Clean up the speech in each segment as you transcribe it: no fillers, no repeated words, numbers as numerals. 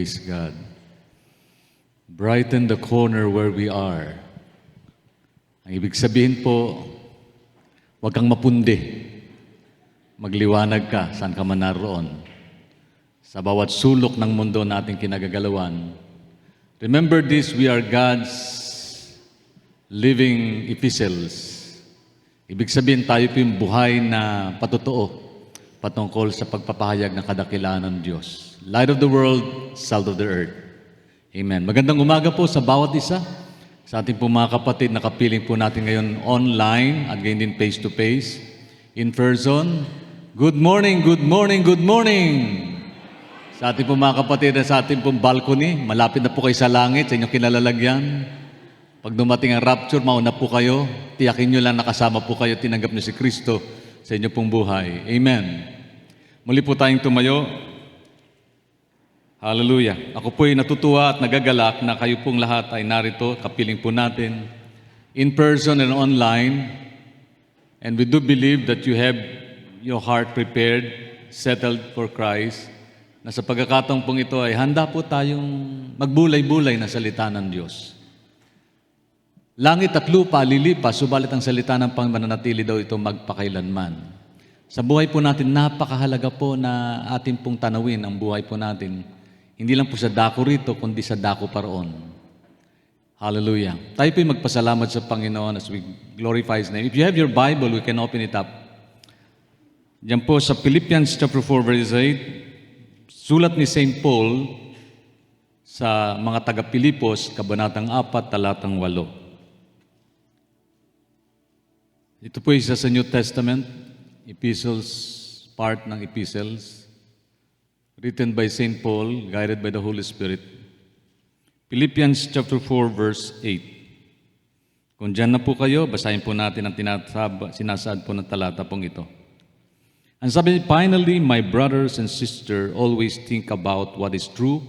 Praise God. Brighten the corner where we are. Ang ibig sabihin po, huwag kang mapundi. Magliwanag ka, saan ka man naroon. Sa bawat sulok ng mundo nating kinagagalawan. Remember this, we are God's living epistles. Ibig sabihin tayo po yung buhay na patotoo patungkol sa pagpapahayag ng kadakilaan ng Diyos. Light of the world, salt of the earth. Amen. Magandang umaga po sa bawat isa. Sa ating po mga kapatid, nakapiling po natin ngayon online at ngayon din face-to-face, in person. Good morning, good morning, good morning! Sa ating po mga kapatid na sa ating pong balcony, malapit na po kayo sa langit, sa inyong kinalalagyan. Pag dumating ang rapture, mauna po kayo. Tiyakin nyo lang nakasama po kayo, tinanggap nyo si Kristo sa inyong pong buhay. Amen. Muli po tayong tumayo. Hallelujah. Ako po'y natutuwa at nagagalak na kayo pong lahat ay narito, kapiling po natin, in person and online. And we do believe that you have your heart prepared, settled for Christ, na sa pagkakataong pong ito ay handa po tayong magbulay-bulay na salita ng Diyos. Langit at lupa lilipas, subalit ang salita ng Panginoon mananatili daw ito magpakailanman. Sa buhay po natin, napakahalaga po na atin pong tanawin ang buhay po natin. Hindi lang po sa dako rito, kundi sa dako paroon. Hallelujah. Tayo po'y magpasalamat sa Panginoon as we glorify His name. If you have your Bible, we can open it up. Diyan po sa Philippians chapter 4, verse 8, sulat ni St. Paul sa mga taga-Pilipos, kabanatang 4, talatang 8. Ito po isa sa New Testament, epistles, part ng epistles, written by St. Paul, guided by the Holy Spirit. Philippians chapter 4, verse 8. Kung dyan na po kayo, basahin po natin ang sinasaad po ng talata pong ito. And sabi, finally, my brothers and sisters, always think about what is true.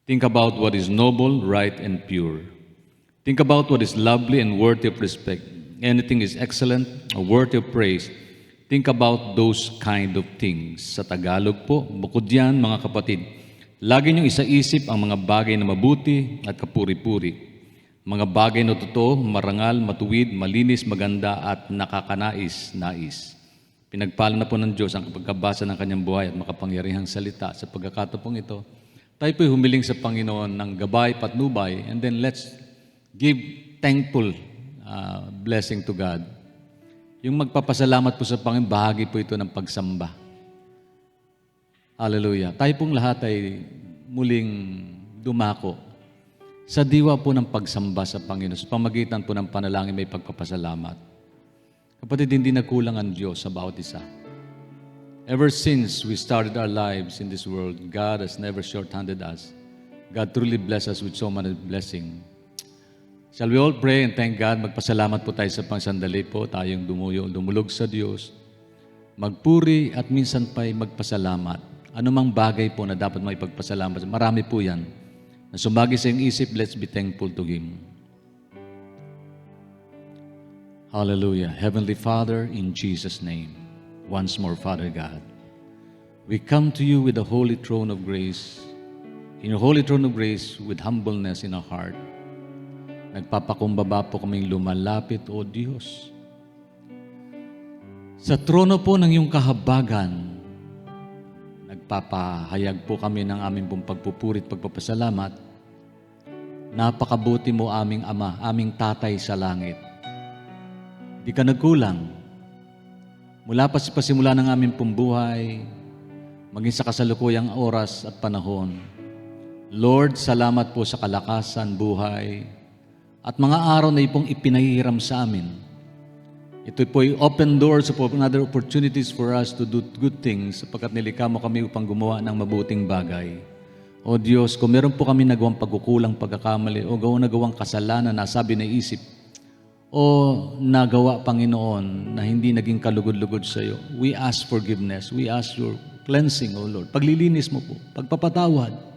Think about what is noble, right, and pure. Think about what is lovely and worthy of respect. Anything is excellent or worthy of praise. Think about those kind of things. Sa Tagalog po, bukod yan, mga kapatid, lagi niyong isaisip ang mga bagay na mabuti at kapuri-puri. Mga bagay na totoo, marangal, matuwid, malinis, maganda at nakakanais-nais. Pinagpala na po ng Diyos ang pagkabasa ng kanyang buhay at makapangyarihang salita. Sa pagkakataong ito, tayo po'y humiling sa Panginoon ng gabay, patnubay, and then let's give thankful blessing to God. Yung magpapasalamat po sa Panginoon, bahagi po ito ng pagsamba. Hallelujah. Tayo pong lahat ay muling dumako sa diwa po ng pagsamba sa Panginoon. Sa pamagitan po ng panalangin may pagpapasalamat. Kapatid, hindi nagkulang ang Diyos sa bawat isa. Ever since we started our lives in this world, God has never short-handed us. God truly blessed us with so many blessings. Shall we all pray and thank God? Magpasalamat po tayo sa pangsandali po, tayong dumulog sa Diyos. Magpuri at minsan pa'y magpasalamat. Anumang bagay po na dapat maipagpasalamat. Marami po yan. Na sumagi sa iyong isip, let's be thankful to Him. Hallelujah. Heavenly Father, in Jesus' name, once more, Father God, we come to you with the holy throne of grace. In your holy throne of grace, with humbleness in our heart, nagpapakumbaba po kaming lumalapit, O Diyos. Sa trono po ng iyong kahabagan, nagpapahayag po kami ng aming pong pagpupurit, pagpapasalamat. Napakabuti mo aming Ama, aming Tatay sa langit. Di ka nagkulang. Mula pa sa pasimula ng aming pong buhay, maging sa kasalukuyang oras at panahon. Lord, salamat po sa kalakasan, buhay, at mga araw na ipong ipinahihiram sa amin. Ito po ay open doors for another opportunities for us to do good things sapagkat nilikha mo kami upang gumawa ng mabuting bagay. O Diyos, kung meron po kami nagawang pagkukulang, pagkakamali, o nagawang kasalanan, nasabi na isip, o nagawa, Panginoon, na hindi naging kalugod-lugod sa iyo, we ask forgiveness. We ask your cleansing, O Lord. Paglilinis mo po, pagpapatawad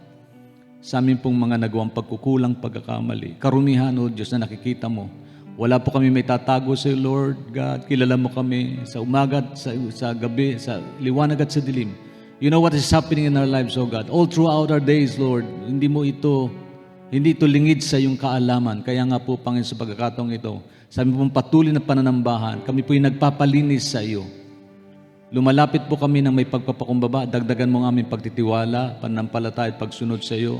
sa amin pong mga nagawang pagkukulang, pagkakamali. Karumihan, O Diyos, na nakikita mo. Wala po kami may tatago sa iyo, Lord God. Kilala mo kami sa umaga, sa gabi, sa liwanag at sa dilim. You know what is happening in our lives, O God. All throughout our days, Lord, hindi ito lingid sa iyong kaalaman. Kaya nga po, Panginoon, sa pagkakataong ito, sabi mong patuloy na pananambahan, kami po yung nagpapalinis sa iyo. Lumalapit po kami ng may pagpapakumbaba, dagdagan mo ang aming pagtitiwala, pananampalataya at pagsunod sa iyo.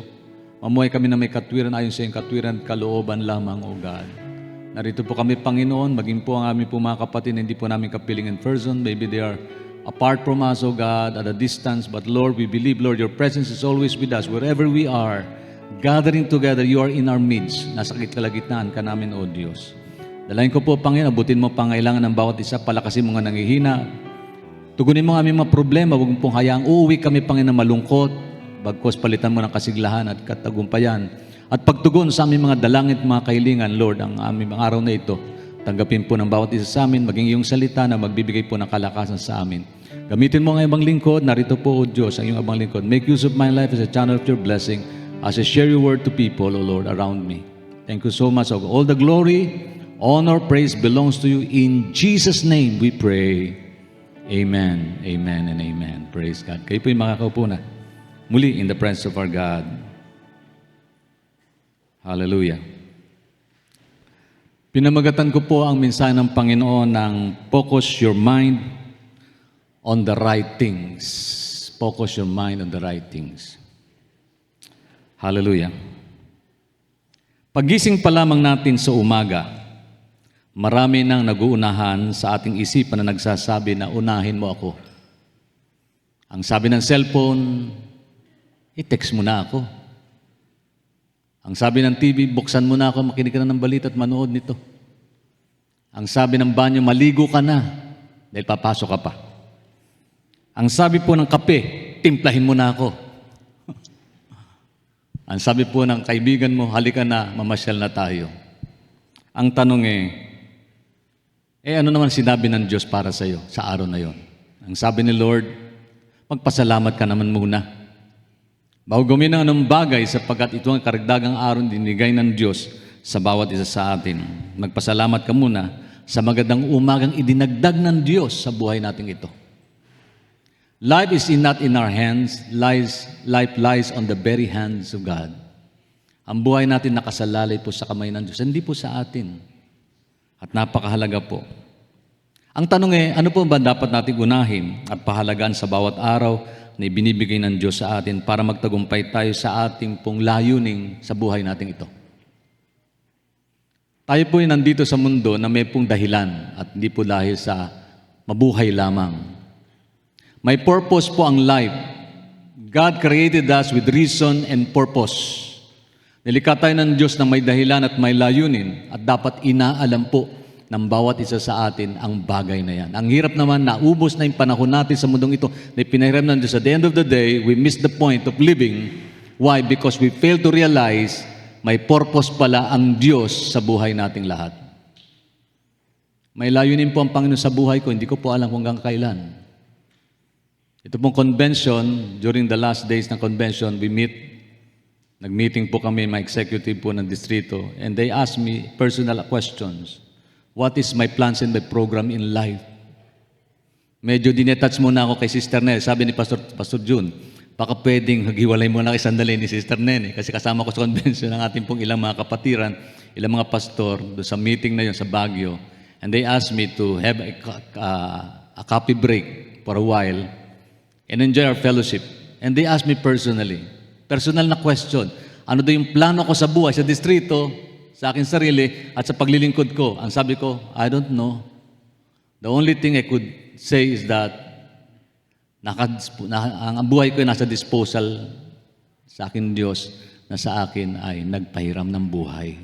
Mamuhay kami na may katwiran ayon sa iyong katwiran at kalooban lamang, O God. Narito po kami, Panginoon, maging po ang aming po mga kapatid, hindi po namin kapiling in person. Maybe they are apart from us, O God, at a distance. But Lord, we believe, Lord, your presence is always with us. Wherever we are, gathering together, you are in our midst. Nasa kalagitnaan ka namin, O Diyos. Dalayan ko po, Panginoon, abutin mo pangailangan ng bawat isa, palakasin mo nga nangihina. Tugunin mo ang aming mga problema, huwag mo pong hayaang uuwi kami, Panginoon, malungkot, bagkos palitan mo ng kasiglahan at katagumpayan. At pagtugon sa aming mga dalangin at mga kahilingan, Lord, ang aming mga araw na ito, tanggapin po ng bawat isa sa amin, maging iyong salita na magbibigay po ng kalakasan sa amin. Gamitin mo ang ibang lingkod, narito po, O Diyos, ang iyong ibang lingkod. Make use of my life as a channel of your blessing, as I share your word to people, O Lord, around me. Thank you so much, O God. All the glory, honor, praise belongs to you. In Jesus' name we pray. Amen, amen, and amen. Praise God. Kayo po yung makakaupo na. Muli, in the presence of our God. Hallelujah. Pinamagatan ko po ang mensahe ng Panginoon ng focus your mind on the right things. Focus your mind on the right things. Hallelujah. Pagising pa lamang natin sa umaga, marami nang naguunahan sa ating isipan na nagsasabi na unahin mo ako. Ang sabi ng cellphone, i-text mo na ako. Ang sabi ng TV, buksan mo na ako, makinig ka na ng balita at manood nito. Ang sabi ng banyo, maligo ka na dahil papasok ka pa. Ang sabi po ng kape, timplahin mo na ako. Ang sabi po ng kaibigan mo, halika na, mamasyal na tayo. Ang tanong ano naman sinabi ng Diyos para sa iyo sa araw na yon? Ang sabi ni Lord, magpasalamat ka naman muna. Bago gawin ng anong bagay sapagkat ito ang karagdagang araw dinigay ng Diyos sa bawat isa sa atin. Magpasalamat ka muna sa magandang umagang idinagdag ng Diyos sa buhay natin ito. Life is not in our hands. Life lies on the very hands of God. Ang buhay natin nakasalalay po sa kamay ng Diyos, hindi po sa atin. At napakahalaga po. Ang tanong ano po ba dapat natin unahin at pahalagaan sa bawat araw na ibinibigay ng Diyos sa atin para magtagumpay tayo sa ating pong layuning sa buhay natin ito? Tayo po ay nandito sa mundo na may pong dahilan at hindi po dahil sa mabuhay lamang. May purpose po ang life. God created us with reason and purpose. Nilikha tayo ng Diyos na may dahilan at may layunin at dapat inaalam po ng bawat isa sa atin ang bagay na yan. Ang hirap naman, naubos na yung panahon natin sa mundong ito na pinahiram ng Diyos. At the end of the day, we miss the point of living. Why? Because we fail to realize may purpose pala ang Diyos sa buhay nating lahat. May layunin po ang Panginoon sa buhay ko, hindi ko po alam kung hanggang kailan. Ito pong convention, during the last days ng convention, nag-meeting po kami, my executive po ng distrito, and they asked me personal questions. What is my plans and my program in life? Medyo dinetouch muna ako kay Sister Nene. Sabi ni Pastor June, baka pwedeng maghiwalay muna kay sandali ni Sister Nene kasi kasama ko sa convention ng ating pong ilang mga kapatiran, ilang mga pastor doon sa meeting na yon sa Baguio. And they asked me to have a coffee break for a while and enjoy our fellowship. And they asked me personally, personal na question, ano daw yung plano ko sa buhay, sa distrito, sa aking sarili, at sa paglilingkod ko? Ang sabi ko, I don't know. The only thing I could say is that ang buhay ko ay nasa disposal sa akin Diyos na sa akin ay nagpahiram ng buhay.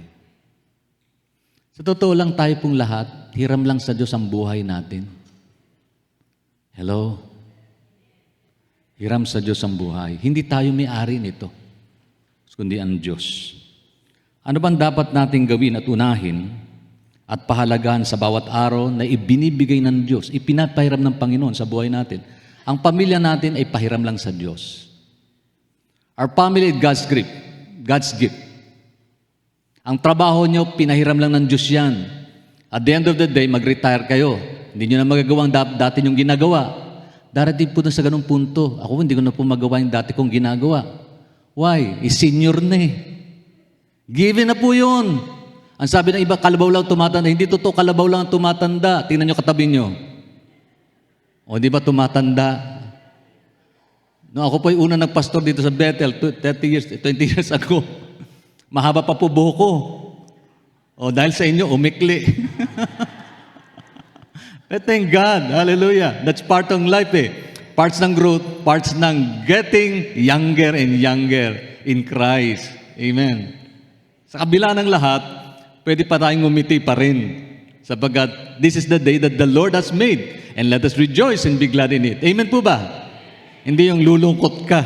Sa totoo lang tayo pong lahat, hiram lang sa Diyos ang buhay natin. Hello? Hiram sa Diyos ang buhay. Hindi tayo may-ari nito, kundi ang Diyos. Ano bang dapat nating gawin at unahin at pahalagaan sa bawat araw na ibinibigay ng Diyos, ipinapahiram ng Panginoon sa buhay natin? Ang pamilya natin ay pahiram lang sa Diyos. Our family is God's gift. Ang trabaho nyo, pinahiram lang ng Diyos yan. At the end of the day, mag-retire kayo. Hindi nyo na magagawang dati nyong ginagawa. Darating po na sa ganung punto. Ako hindi ko na po magawa yung dati kong ginagawa. Why? Senior na eh. Given na po yun. Ang sabi ng iba, kalabaw lang tumatanda. Hindi totoo, kalabaw lang ang tumatanda. Tingnan nyo katabi nyo. O di ba tumatanda? No, ako po yung una nagpastor dito sa Bethel 20 years ago. Mahaba pa po buhok ko. O dahil sa inyo, umikli. Thank God. Hallelujah. That's part ng life eh. Parts ng growth, parts ng getting younger and younger in Christ. Amen. Sa kabila ng lahat, pwede pa tayong umiti pa rin. Sapagat, this is the day that the Lord has made. And let us rejoice and be glad in it. Amen po ba? Hindi yung lulungkot ka.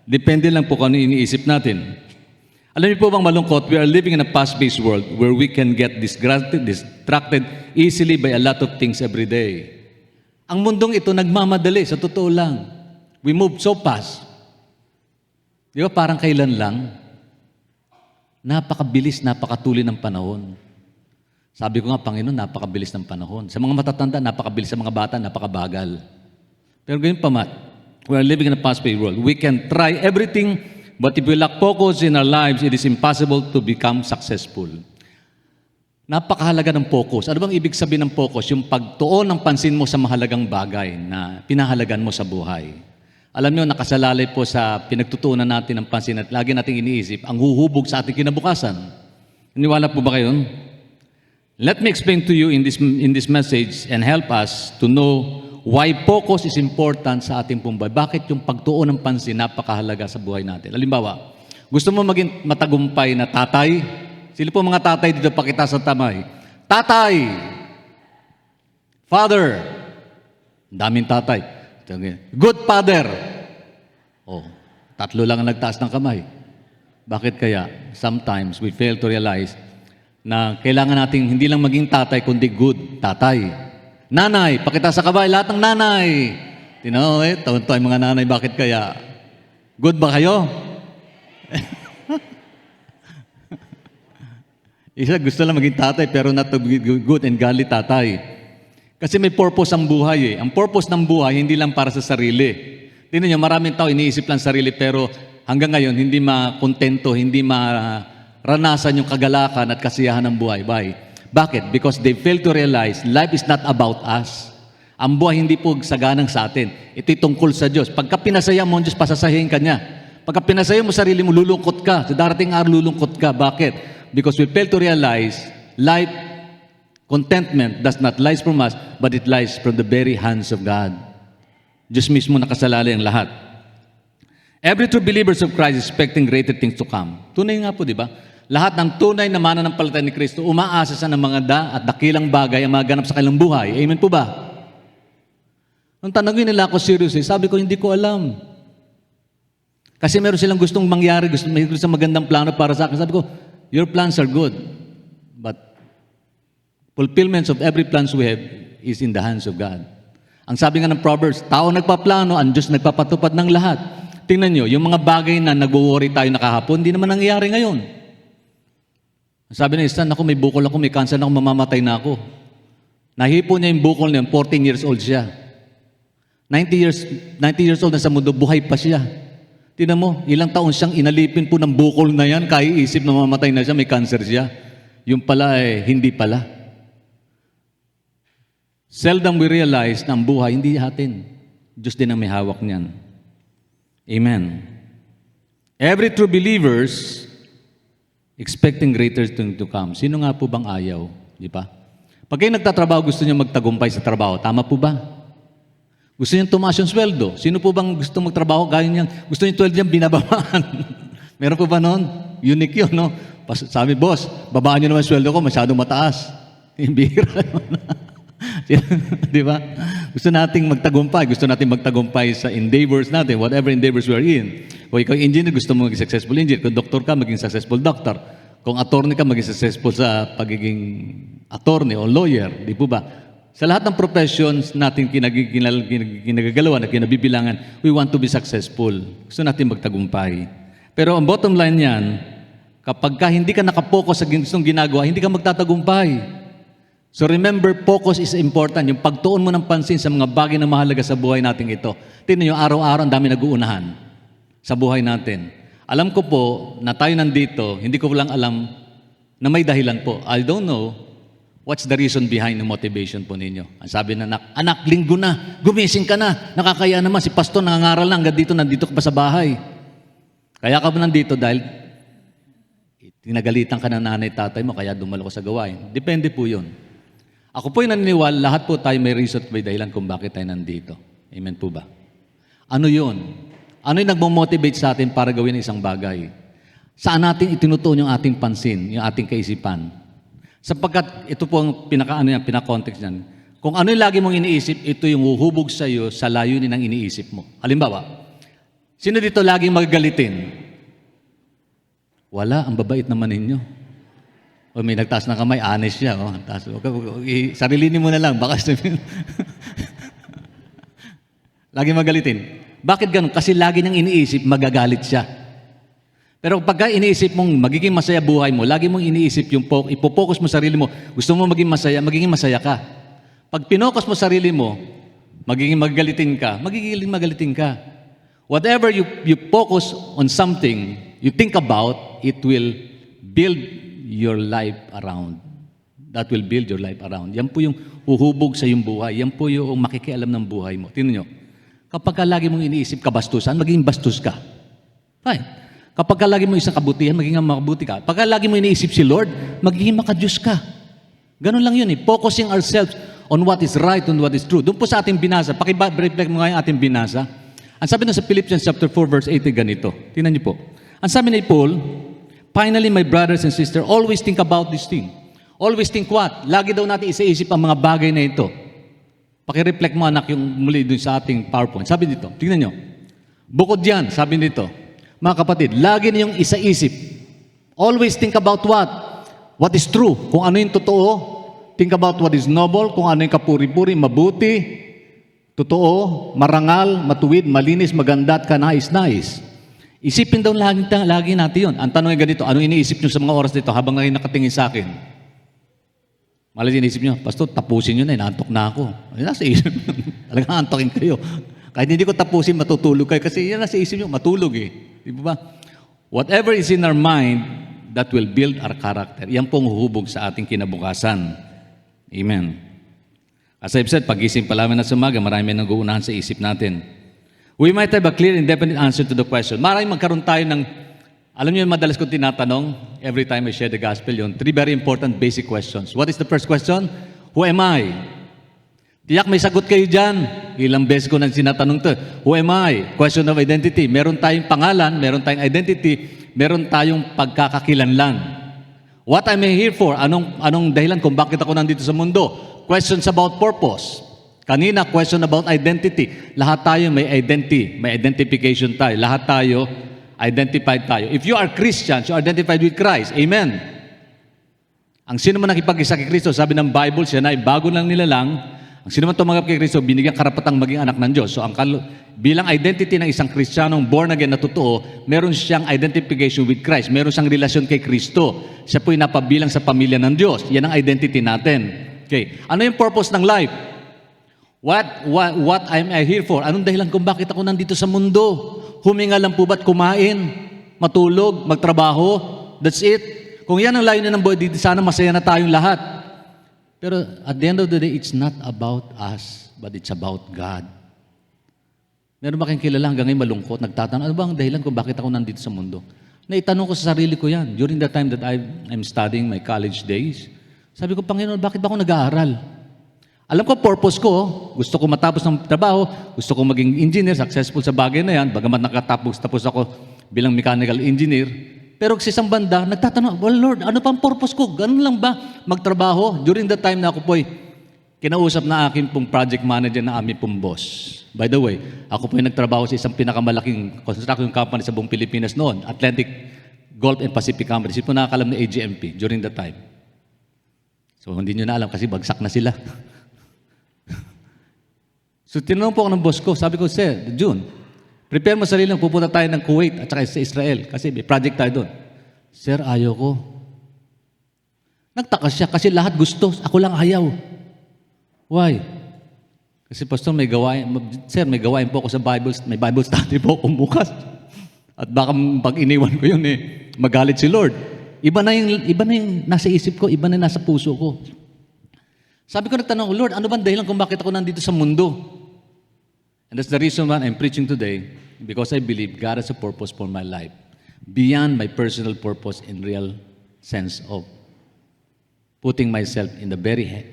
Depende lang po kung ano iniisip natin. Alam niyo po bang malungkot? We are living in a fast-paced world where we can get distracted easily by a lot of things every day. Ang mundong ito nagmamadali, sa totoo lang. We move so fast. Di ba parang kailan lang? Napakabilis, napakatuloy ng panahon. Sabi ko nga, Panginoon, napakabilis ng panahon. Sa mga matatanda, napakabilis. Sa mga bata, napakabagal. Pero ganyan pa man, we are living in a fast-paced world. We can try everything, but if we lack focus in our lives, it is impossible to become successful. Napakahalaga ng focus. Ano bang ibig sabihin ng focus? Yung pagtuon ng pansin mo sa mahalagang bagay na pinahalagan mo sa buhay. Alam niyo, nakasalalay po sa pinagtutuunan natin ng pansin at lagi nating iniisip, ang huhubog sa ating kinabukasan. Iniwala po ba kayo? Let me explain to you in this message and help us to know why focus is important sa ating buhay. Bakit yung pagtuon ng pansin napakahalaga sa buhay natin? Halimbawa, gusto mo maging matagumpay na tatay? Sino po mga tatay dito pakita sa tamay? Tatay! Father! Daming tatay. Good father! Oh, tatlo lang ang nagtaas ng kamay. Bakit kaya? Sometimes we fail to realize na kailangan natin hindi lang maging tatay, kundi good tatay. Nanay, pakita sa kamay, lahat ng nanay. Tinaw taon-taon mga nanay, bakit kaya? Good ba kayo? Isa gusto lang maging tatay, pero not to be good and godly tatay. Kasi may purpose ang buhay eh. Ang purpose ng buhay, hindi lang para sa sarili. Tingnan nyo, maraming tao iniisip lang sarili, pero hanggang ngayon, hindi makontento, hindi maranasan yung kagalakan at kasiyahan ng buhay. Why? Bakit? Because they fail to realize life is not about us. Ang buhay hindi po saganang sa atin. Ito'y tungkol sa Diyos. Pagka pinasaya mo ang Diyos, pasasahin ka niya. Pagka pinasaya mo sarili mo, lulungkot ka. Sa darating araw, lulungkot ka. Bakit? Because we fail to realize life, contentment does not lies from us, but it lies from the very hands of God. Diyos mismo nakasalalay ang lahat. Every true believers of Christ is expecting greater things to come. Tunay nga po, di ba? Lahat ng tunay na mananampalataya ni Kristo, umaasa sa ng mga at dakilang bagay ang maganap sa kanilang buhay. Amen po ba? Nung tanongin nila ako seriously, sabi ko, hindi ko alam. Kasi meron silang gustong mangyari, may gusto magandang plano para sa akin. Sabi ko, your plans are good, but fulfillments of every plans we have is in the hands of God. Ang sabi nga ng Proverbs, tao nagpaplano, ang Diyos nagpapatupad ng lahat. Tingnan nyo, yung mga bagay na nag-worry tayo nakahapon, hindi naman nangyayari ngayon. Sabi ng isa, ako may bukol ako, may cancer na ako, mamamatay na ako. Nahipo niya yung bukol niya, 14 years old siya. 90 years old na sa mundo, buhay pa siya. Tingnan mo, ilang taon siyang inalipin po ng bukol na yan, kaya isip na mamamatay na siya, may cancer siya. Yung pala hindi pala. Seldom we realize na ang buhay, hindi atin. Diyos din ang may hawak niyan. Amen. Every true believers expecting greater things to come. Sino nga po bang ayaw? Di ba? Pag kayo nagtatrabaho, gusto niyo magtagumpay sa trabaho. Tama po ba? Gusto niyo tumaas yung sweldo. Sino po bang gusto magtrabaho? Gaya niyan. Gusto niyo 12 niyan, binababaan. Meron po ba noon? Unique yun, no? Sabi, boss, babaan niyo naman yung sweldo ko, masyadong mataas. Bihira naman. Di ba? Gusto nating magtagumpay. Gusto nating magtagumpay sa endeavors natin, whatever endeavors we are in. Kung ikaw engineer, gusto mo maging successful engineer. Kung doktor ka, maging successful doctor. Kung attorney ka, maging successful sa pagiging attorney o lawyer. Di po ba? Sa lahat ng professions natin kinagagalawan at kinabibilangan, we want to be successful. Gusto natin magtagumpay. Pero ang bottom line niyan, kapag hindi ka nakapokus sa gustong ginagawa, hindi ka magtatagumpay. So remember, focus is important. Yung pagtuon mo ng pansin sa mga bagay na mahalaga sa buhay natin ito. Tingnan nyo, araw-araw ang dami nag-uunahan sa buhay natin. Alam ko po na tayo nandito, hindi ko lang alam na may dahilan po. I don't know what's the reason behind the motivation po ninyo. Ang sabi ng anak, linggo na, gumising ka na, nakakaya naman, si pastor nangangaral lang, hanggang dito, nandito ka pa sa bahay. Kaya ka ba nandito dahil tinagalitan ka ng nanay, tatay mo, kaya dumalo ka sa gawain. Depende po yun. Ako po'y naniniwala, lahat po tayo may reason, may dahilan kung bakit tayo nandito. Amen po ba? Ano yun? Ano yung nagmo-motivate sa atin para gawin isang bagay? Saan natin itinutuon yung ating pansin, yung ating kaisipan? Sapagkat ito po ang pinaka-context niyan. Kung ano yung lagi mong iniisip, ito yung huhubog sa iyo sa layunin ng iniisip mo. Halimbawa, sino dito laging magagalitin? Wala, ang babait naman ninyo. O may nagtaas ng kamay, honest siya. Oh, sarilinin mo na lang, baka sabihin. Lagi magalitin. Bakit ganun? Kasi lagi niyang iniisip, magagalit siya. Pero pagka iniisip mong magiging masaya buhay mo, lagi mong iniisip yung ipopokus mo sarili mo, gusto mo magiging masaya ka. Pag pinokus mo sarili mo, magiging magagalitin ka. Whatever you focus on something, you think about, it will build your life around. That will build your life around. Yan po yung uhubog sa iyong buhay. Yan po yung makikialam ng buhay mo. Tingnan nyo. Kapag lagi mong iniisip kabastusan, magiging bastos ka. Fine. Kapag lagi mo isang kabutihan, magiging makabuti ka. Kapag lagi mo iniisip si Lord, magiging makadiyos ka. Ganun lang yun eh. Focusing ourselves on what is right and what is true. Doon po sa ating binasa, reflect mo nga yung ating binasa. Ang sabi na sa Philippians chapter 4 verse 8 ganito. Tingnan niyo po. Ang sabi ni Paul, finally, my brothers and sisters, always think about this thing. Always think what? Lagi daw natin isa-isip ang mga bagay na ito. Paki-reflect mo anak yung muli dun sa ating PowerPoint. Sabi dito, tingnan nyo. Bukod yan, sabi dito, mga kapatid, lagi niyong isa-isip. Always think about what? What is true. Kung ano yung totoo. Think about what is noble. Kung ano yung kapuri-puri, mabuti, totoo, marangal, matuwid, malinis, maganda at kanais-nais. Isipin daw lagi natin yun. Ang tanong ay ganito, ano iniisip nyo sa mga oras dito habang nakatingin sa akin? Malas iniisip nyo, Pastor, tapusin nyo na, inaantok na ako. Ay, nasa isip nyo. Talagang antokin kayo. Kahit hindi ko tapusin, matutulog kayo. Kasi yan nasa isip nyo, matulog eh. Di ba? Whatever is in our mind, that will build our character. Yan pong huhubog sa ating kinabukasan. Amen. As I've said, pag-isip pa namin na sumaga, marami nag-uunahan sa isip natin. We might have a clear and definite answer to the question. Maraming magkaroon tayo ng, alam niyo yung madalas kong tinatanong, every time I share the gospel, yun, 3 very important basic questions. What is the first question? Who am I? Tiyak may sagot kayo dyan. Ilang beses ko nang sinatanong to. Who am I? Question of identity. Meron tayong pangalan, meron tayong identity, meron tayong pagkakakilanlan. What am I here for? Anong dahilan kung bakit ako nandito sa mundo? Questions about purpose. Kanina, question about identity. Lahat tayo may identity, may identification tayo. Lahat tayo, identified tayo. If you are Christians, you are identified with Christ. Amen. Ang sino man nakipag-isa kay Kristo, sabi ng Bible, siya na ay bago lang nilalang. Ang sino man tumanggap kay Kristo, binigyan karapatang maging anak ng Diyos. So, bilang identity ng isang Kristiyanong born again na totoo, meron siyang identification with Christ. Meron siyang relasyon kay Kristo. Siya po'y napabilang sa pamilya ng Diyos. Yan ang identity natin. Okay. Ano yung purpose ng life? What am I here for? Anong dahilan kung bakit ako nandito sa mundo? Huminga lang po ba't kumain, matulog, magtrabaho? That's it. Kung yan ang layunin ng buhay dito, sana masaya na tayong lahat. Pero at the end of the day, it's not about us, but it's about God. Meron ba kayong kilala hanggang ngayon malungkot, nagtatanong, ano ba ang dahilan kung bakit ako nandito sa mundo? Naitanong ko sa sarili ko yan. During the time that I'm studying my college days, sabi ko, Panginoon, bakit ba ako nag-aaral? Alam ko, purpose ko, gusto ko matapos ng trabaho, gusto ko maging engineer, successful sa bagay na yan, bagamat nakatapos ako bilang mechanical engineer. Pero sa isang banda, nagtatanong, well Lord, ano pang purpose ko? Ganun lang ba magtrabaho? During the time na ako po'y kinausap na akin pong project manager na aming pong boss. By the way, ako po'y nagtrabaho sa isang pinakamalaking construction company sa buong Pilipinas noon, Atlantic Gulf and Pacific Company. Sino po nakakalam na AGMP during that time? So hindi nyo na alam kasi bagsak na sila. So, tinanong po ako ng boss ko. Sabi ko, Sir, June, prepare mo sarili lang, pupunta tayo ng Kuwait at saka sa Israel kasi may project tayo doon. Sir, ayaw ko. Nagtaka siya kasi lahat gusto, ako lang ayaw. Why? Kasi pastor, sir, may gawain po ako sa Bible, may Bible study po ako bukas. At baka pag iniwan ko yun magalit si Lord. Iba na yung nasa isip ko, iba na yung nasa puso ko. Sabi ko nagtanong, Lord, ano ba dahilan kung bakit ako nandito sa mundo? And that's the reason why I'm preaching today, because I believe God has a purpose for my life, beyond my personal purpose in real sense of putting myself in the very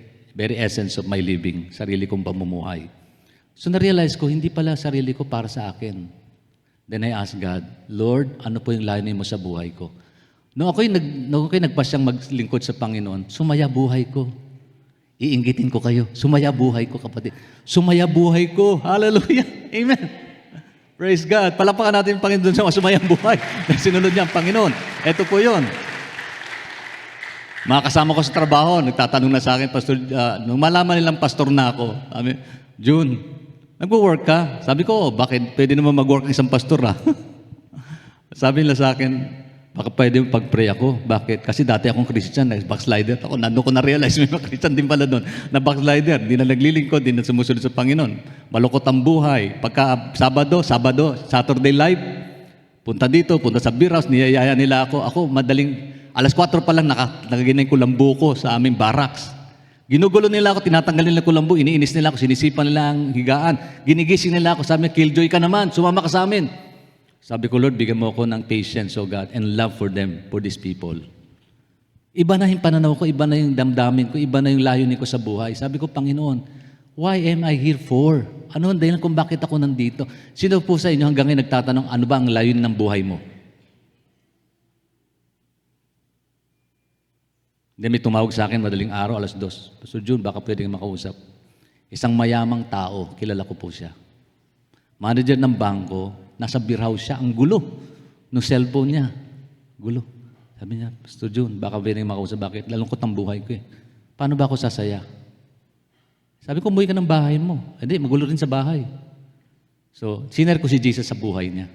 essence of my living, sarili kong pamumuhay. So na-realize ko, hindi pala sarili ko para sa akin. Then I asked God, Lord, ano po yung layunin mo sa buhay ko? Nung ako'y nagpasyang maglingkod sa Panginoon, sumaya buhay ko. Iinggitin ko kayo. Sumaya buhay ko, kapatid. Sumaya buhay ko. Hallelujah. Amen. Praise God. Palapakan natin ang Panginoon sa sumayang buhay. Sinunod niya ang Panginoon. Ito po yun. Mga kasama ko sa trabaho, nagtatanong na sa akin, Pastor, nung malaman nilang pastor na ako, sabi, June, nagwo-work ka? Sabi ko, bakit pwede naman mag-work isang pastor Sabi nila sa akin, baka pwede pag-pray ako. Bakit? Kasi dati akong Christian, backslider ako. Nandun ko na-realize, may mga Christian din pala doon, na backslider. Di na naglilingkod, di na sumusunod sa Panginoon. Malukot ang buhay. Pagka Sabado, Saturday live, punta dito, punta sa beer house, niyayaya nila ako. Ako, madaling, alas 4 pa lang, nakaginay ko lambu ko sa aming barracks. Ginugulo nila ako, tinatanggal nila ko lambu, iniinis nila ako, sinisipan nila ang higaan. Ginigising nila ako, sabi, killjoy ka naman, sumama ka sa amin. Sabi ko, Lord, bigyan mo ako ng patience, oh God, and love for them, for these people. Iba na yung pananaw ko, iba na yung damdamin ko, iba na yung layunin ko sa buhay. Sabi ko, Panginoon, why am I here for? Ano ang dahilan kung bakit ako nandito? Sino po sa inyo hanggang ngayon nagtatanong, ano ba ang layunin ng buhay mo? Hindi, may tumawag sa akin madaling araw, alas 2. Pastor June, baka pwede kang makausap. Isang mayamang tao, kilala ko po siya. Manager ng bangko, nasa beer house siya, ang gulo ng cellphone niya. Gulo. Sabi niya, Pastor June, baka pwede kang makausap. Bakit? Lalungkot ang buhay ko Paano ba ako sasaya? Sabi ko, umuwi ka ng bahay mo. Hindi, magulo rin sa bahay. So, sinare ko si Jesus sa buhay niya.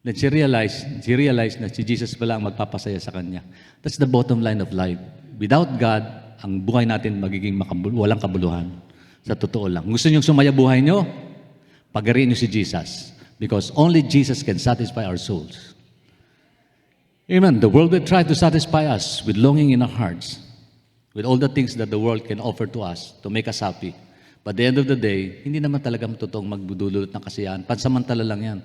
Then she realized na si Jesus pala ang magpapasaya sa kanya. That's the bottom line of life. Without God, ang buhay natin magiging walang kabuluhan. Sa totoo lang. Gusto niyong sumaya buhay niyo? Pagariin niyo si Jesus. Because only Jesus can satisfy our souls. Amen. The world will try to satisfy us with longing in our hearts, with all the things that the world can offer to us to make us happy. But at the end of the day, hindi naman talaga totoong magdudulot ng kasiyahan. Pansamantala lang yan.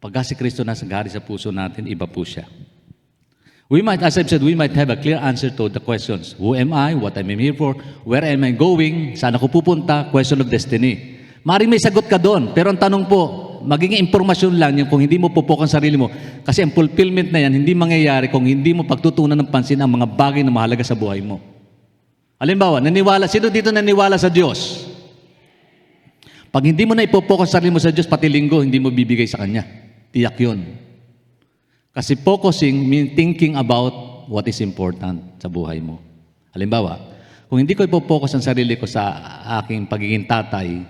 Pagka si Kristo nasa gari sa puso natin, iba po siya. We might, as I've said, we might have a clear answer to the questions. Who am I? What am I here for? Where am I going? Saan ako pupunta? Question of destiny. Maring may sagot ka doon. Pero ang tanong po, magiging impormasyon lang yung kung hindi mo pupok ang sarili mo. Kasi ang fulfillment na yan, hindi mangyayari kung hindi mo pagtutunan ng pansin ang mga bagay na mahalaga sa buhay mo. Halimbawa, sino dito naniwala sa Diyos? Pag hindi mo na ipupok ang sarili mo sa Diyos, pati linggo, hindi mo bibigay sa Kanya. Tiyak yun. Kasi focusing means thinking about what is important sa buhay mo. Halimbawa, kung hindi ko ipopokus ang sarili ko sa aking pagiging tatay,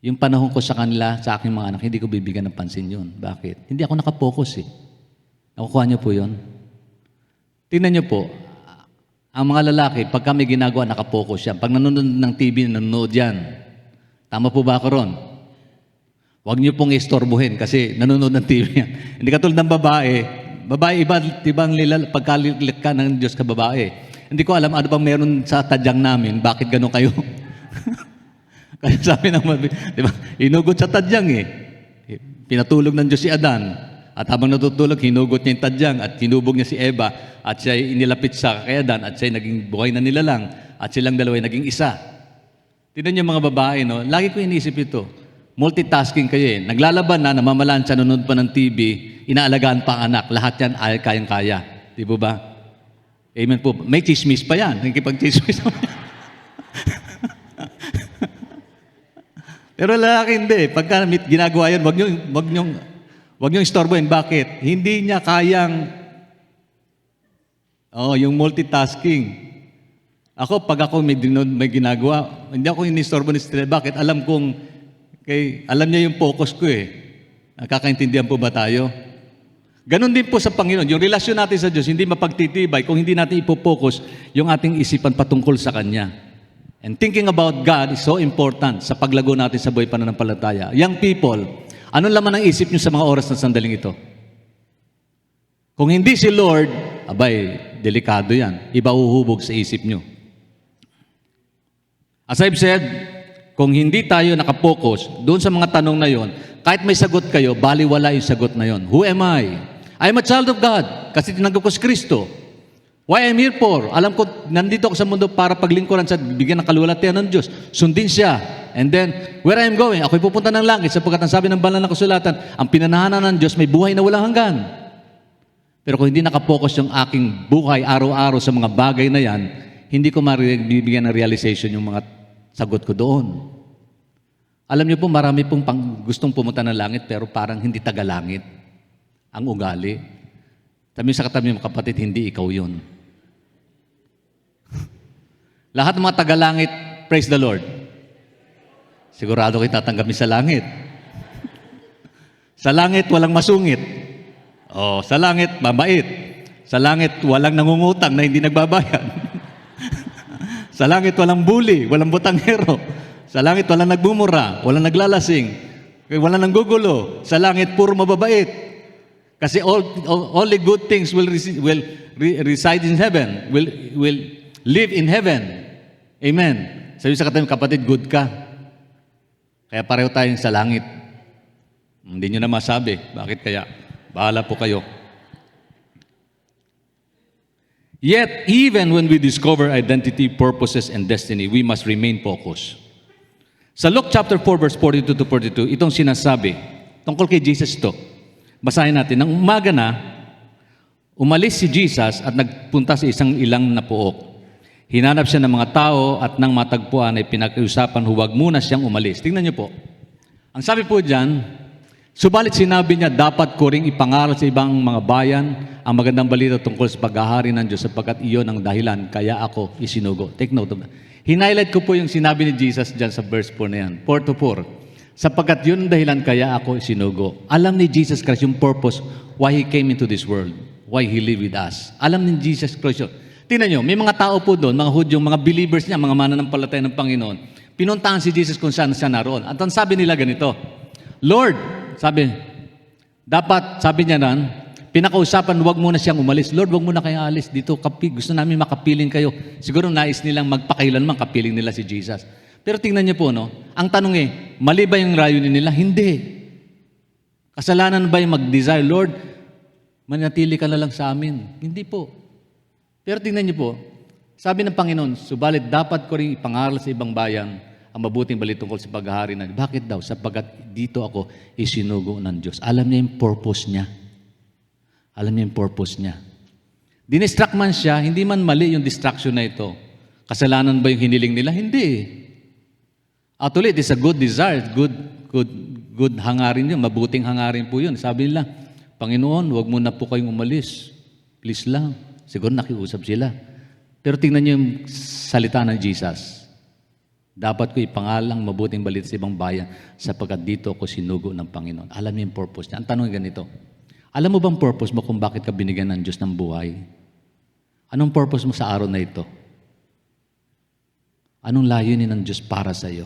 yung panahon ko sa kanila, sa aking mga anak, hindi ko bibigyan ng pansin yun. Bakit? Hindi ako nakapokus Nakukuha niyo po yun? Tingnan niyo po, ang mga lalaki, pag kami ginagawa, nakapokus yan. Pag nanonood ng TV, nanonood yan. Tama po ba ako ron? Huwag niyo pong istorbohin kasi nanonood ng TV yan. Hindi katulad ng babae. Babae, ibang pagkalilik ka ng Diyos ka babae. Hindi ko alam ano bang meron sa tadyang namin. Bakit gano'n kayo? Kaya sabi ng di ba? Hinugot sa tadyang Pinatulog ng Diyos si Adan. At habang natutulog, hinugot niya yung tadyang at hinubog niya si Eva at siya inilapit sa kay Adan at siya naging buhay na nilalang at silang dalawa ay naging isa. Tignan niyo mga babae, no? Lagi ko iniisip ito. Multitasking kayo Naglalaban na, namamalansya, nanonood pa ng TV, inaalagaan pa ang anak. Lahat yan ay kayang-kaya. Di ba ba? Amen po. May chismis pa yan. Nakikipag-chismis pa yan. Pero lalaki hindi. Pagka ginagawa yan, wag niyong istorbohin. Bakit? Hindi niya kayang yung multitasking. Ako, pag ako may ginagawa, hindi ako inistorbo ni Stella. Bakit? Alam niya yung focus ko Nakakaintindihan po ba tayo? Ganon din po sa Panginoon. Yung relasyon natin sa Diyos, hindi mapagtitibay kung hindi natin ipopokus yung ating isipan patungkol sa Kanya. And thinking about God is so important sa paglago natin sa buhay pananampalataya. Young people, anong laman ng isip nyo sa mga oras na sandaling ito? Kung hindi si Lord, abay, delikado yan. Iba uhubog sa isip nyo. As I've said, kung hindi tayo nakapokus doon sa mga tanong na yon, kahit may sagot kayo, baliwala yung sagot na yon. Who am I? I'm a child of God kasi tinanggap ko si Kristo. Why I'm here for? Alam ko, nandito ako sa mundo para paglingkuran sa bigyan ng kaluwalhatian ng Diyos. Sundin siya. And then, where I'm going, ako'y pupunta ng langit sapagkat ang sabi ng banal na kasulatan, ang pinanahanan ng Diyos may buhay na walang hanggan. Pero kung hindi nakapokus yung aking buhay araw-araw sa mga bagay na yan, hindi ko mabibigyan ng realization yung mga sagot ko doon. Alam niyo po, marami pong gustong pumunta ng langit pero parang hindi taga-langit ang ugali. Sabi sa katabi mo, kapatid, hindi ikaw yun. Lahat ng mga taga-langit, praise the Lord. Sigurado kayo tatanggapin sa langit. Sa langit, walang masungit. Sa langit, mabait. Sa langit, walang nangungutang na hindi nagbabayad. Sa langit, walang bully, walang butanghero. Sa langit, walang nagmumura, walang naglalasing, walang nanggugulo. Sa langit, puro mababait. Kasi only good things will reside in heaven, will live in heaven. Amen. Sabi sa katabi, kapatid, good ka. Kaya pareho tayong sa langit. Hindi nyo na masabi. Bakit kaya? Bahala po kayo. Yet, even when we discover identity, purposes, and destiny, we must remain focused. Sa Luke chapter 4, verse 42 to 42, itong sinasabi, tungkol kay Jesus to. Basahin natin. Nang umaga na, umalis si Jesus at nagpunta sa isang ilang na puok. Hinanap siya ng mga tao at nang matagpuan ay pinag-usapan, huwag muna siyang umalis. Tingnan niyo po. Ang sabi po dyan, subalit sinabi niya, dapat ko ring ipangaral sa ibang mga bayan ang magandang balita tungkol sa paghahari ng Diyos sapagkat iyon ang dahilan kaya ako isinugo. Take note of that. Hinighlight ko po yung sinabi ni Jesus dyan sa verse 4 na yan. 4 to 4. Sapagkat yun ang dahilan kaya ako isinugo. Alam ni Jesus Christ yung purpose why He came into this world. Why He lived with us. Alam ni Jesus Christ yun. Tingnan nyo, may mga tao po doon, mga Hudyong, mga believers niya, mga mananampalataya ng Panginoon. Pinuntahan si Jesus kung saan siya naroon. At ang sabi nila ganito, Lord, sabi niya nan, pinakausapan, huwag muna siyang umalis. Lord, huwag muna kayong alis dito. Gusto namin makapiling kayo. Siguro nais nilang magpakailanman kapiling nila si Jesus. Pero tingnan niyo po, no? Ang tanong mali ba yung rayunin nila? Hindi. Kasalanan ba yung mag-desire, Lord, manatili ka na lang sa amin? Hindi po. Pero tingnan niyo po, sabi ng Panginoon, subalit dapat ko rin ipangaral sa ibang bayan ang mabuting balita tungkol sa paghahari na. Bakit daw? Sapagkat dito ako isinugo ng Diyos. Alam niya yung purpose niya. Alam niya yung purpose niya. Dinistract man siya, hindi man mali yung distraction na ito. Kasalanan ba yung hiniling nila? Hindi. Actually, it is a good desire, good hangarin yun, mabuting hangarin po yun. Sabi nila, Panginoon, huwag muna po kayong umalis. Please lang. Siguro nakiusap sila. Pero tingnan niyo yung salita ng Jesus. Dapat ko ipangalang mabuting balita sa ibang bayan sapagkat dito ako sinugo ng Panginoon. Alam niyo yung purpose niya. Ang tanong ganito, alam mo bang purpose mo kung bakit ka binigyan ng Diyos ng buhay? Anong purpose mo sa araw na ito? Anong layunin ng Diyos para sa iyo?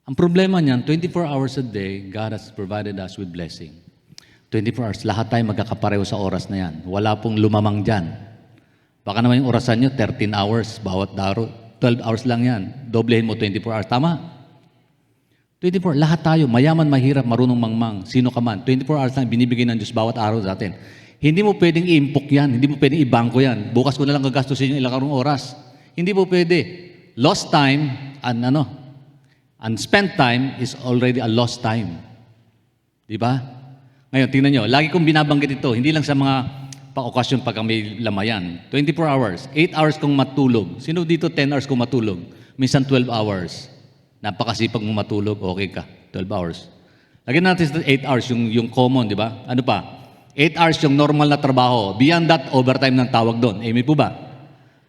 Ang problema niyan, 24 hours a day, God has provided us with blessing. 24 hours, lahat tayo magkakapareho sa oras na yan. Wala pong lumamang dyan. Baka naman yung orasan nyo, 13 hours, bawat daro. 12 hours lang yan. Doblehin mo 24 hours. Tama? 24, lahat tayo, mayaman, mahirap, marunong mangmang, sino ka man. 24 hours lang binibigay ng Diyos bawat araw sa atin. Hindi mo pwedeng i-impok yan, hindi mo pwedeng i-bangko yan. Bukas ko na lang gagastusin yung ilang karong oras. Hindi mo pwede. Lost time and spent time is already a lost time. Di ba? Ngayon, tingnan nyo, lagi kong binabanggit ito, hindi lang sa mga pa-okasyon pag may lamayan. 24 hours, 8 hours kong matulog. Sino dito 10 hours kong matulog? Minsan 12 hours. Napakasipag mo matulog, okay ka, 12 hours. Lagyan natin sa 8 hours, yung common, di ba? Ano pa? 8 hours yung normal na trabaho. Beyond that, overtime ng tawag doon. Amen po ba?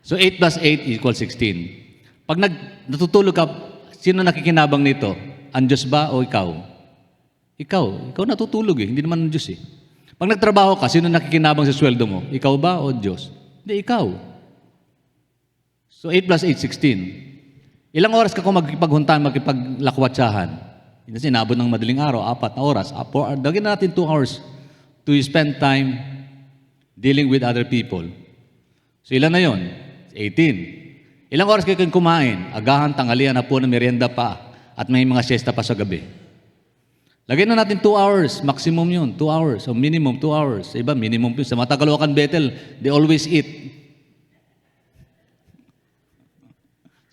So 8 plus 8 equals 16. Pag natutulog ka, sino nakikinabang nito? Ang Diyos ba o ikaw? Ikaw natutulog hindi naman ng Diyos Pag nagtrabaho ka, sino nakikinabang sa sweldo mo? Ikaw ba o Diyos? Hindi, ikaw. So 8 plus 8, 16. Ilang oras ka kung magkipaghuntahan, magkipaglakwatsahan? Kasi inabot ng madaling araw, 4 na oras. Dagyan natin 2 hours to spend time dealing with other people. So ilan na yon? 18. Ilang oras kayo kumain? Agahan, tanghalian, hapunan, merienda pa. At may mga siesta pa sa gabi. Lagyan na natin 2 hours. Maximum yun, 2 hours. O minimum, 2 hours. Sa iba, minimum yun. Sa mga Tagaloacan Bethel, they always eat.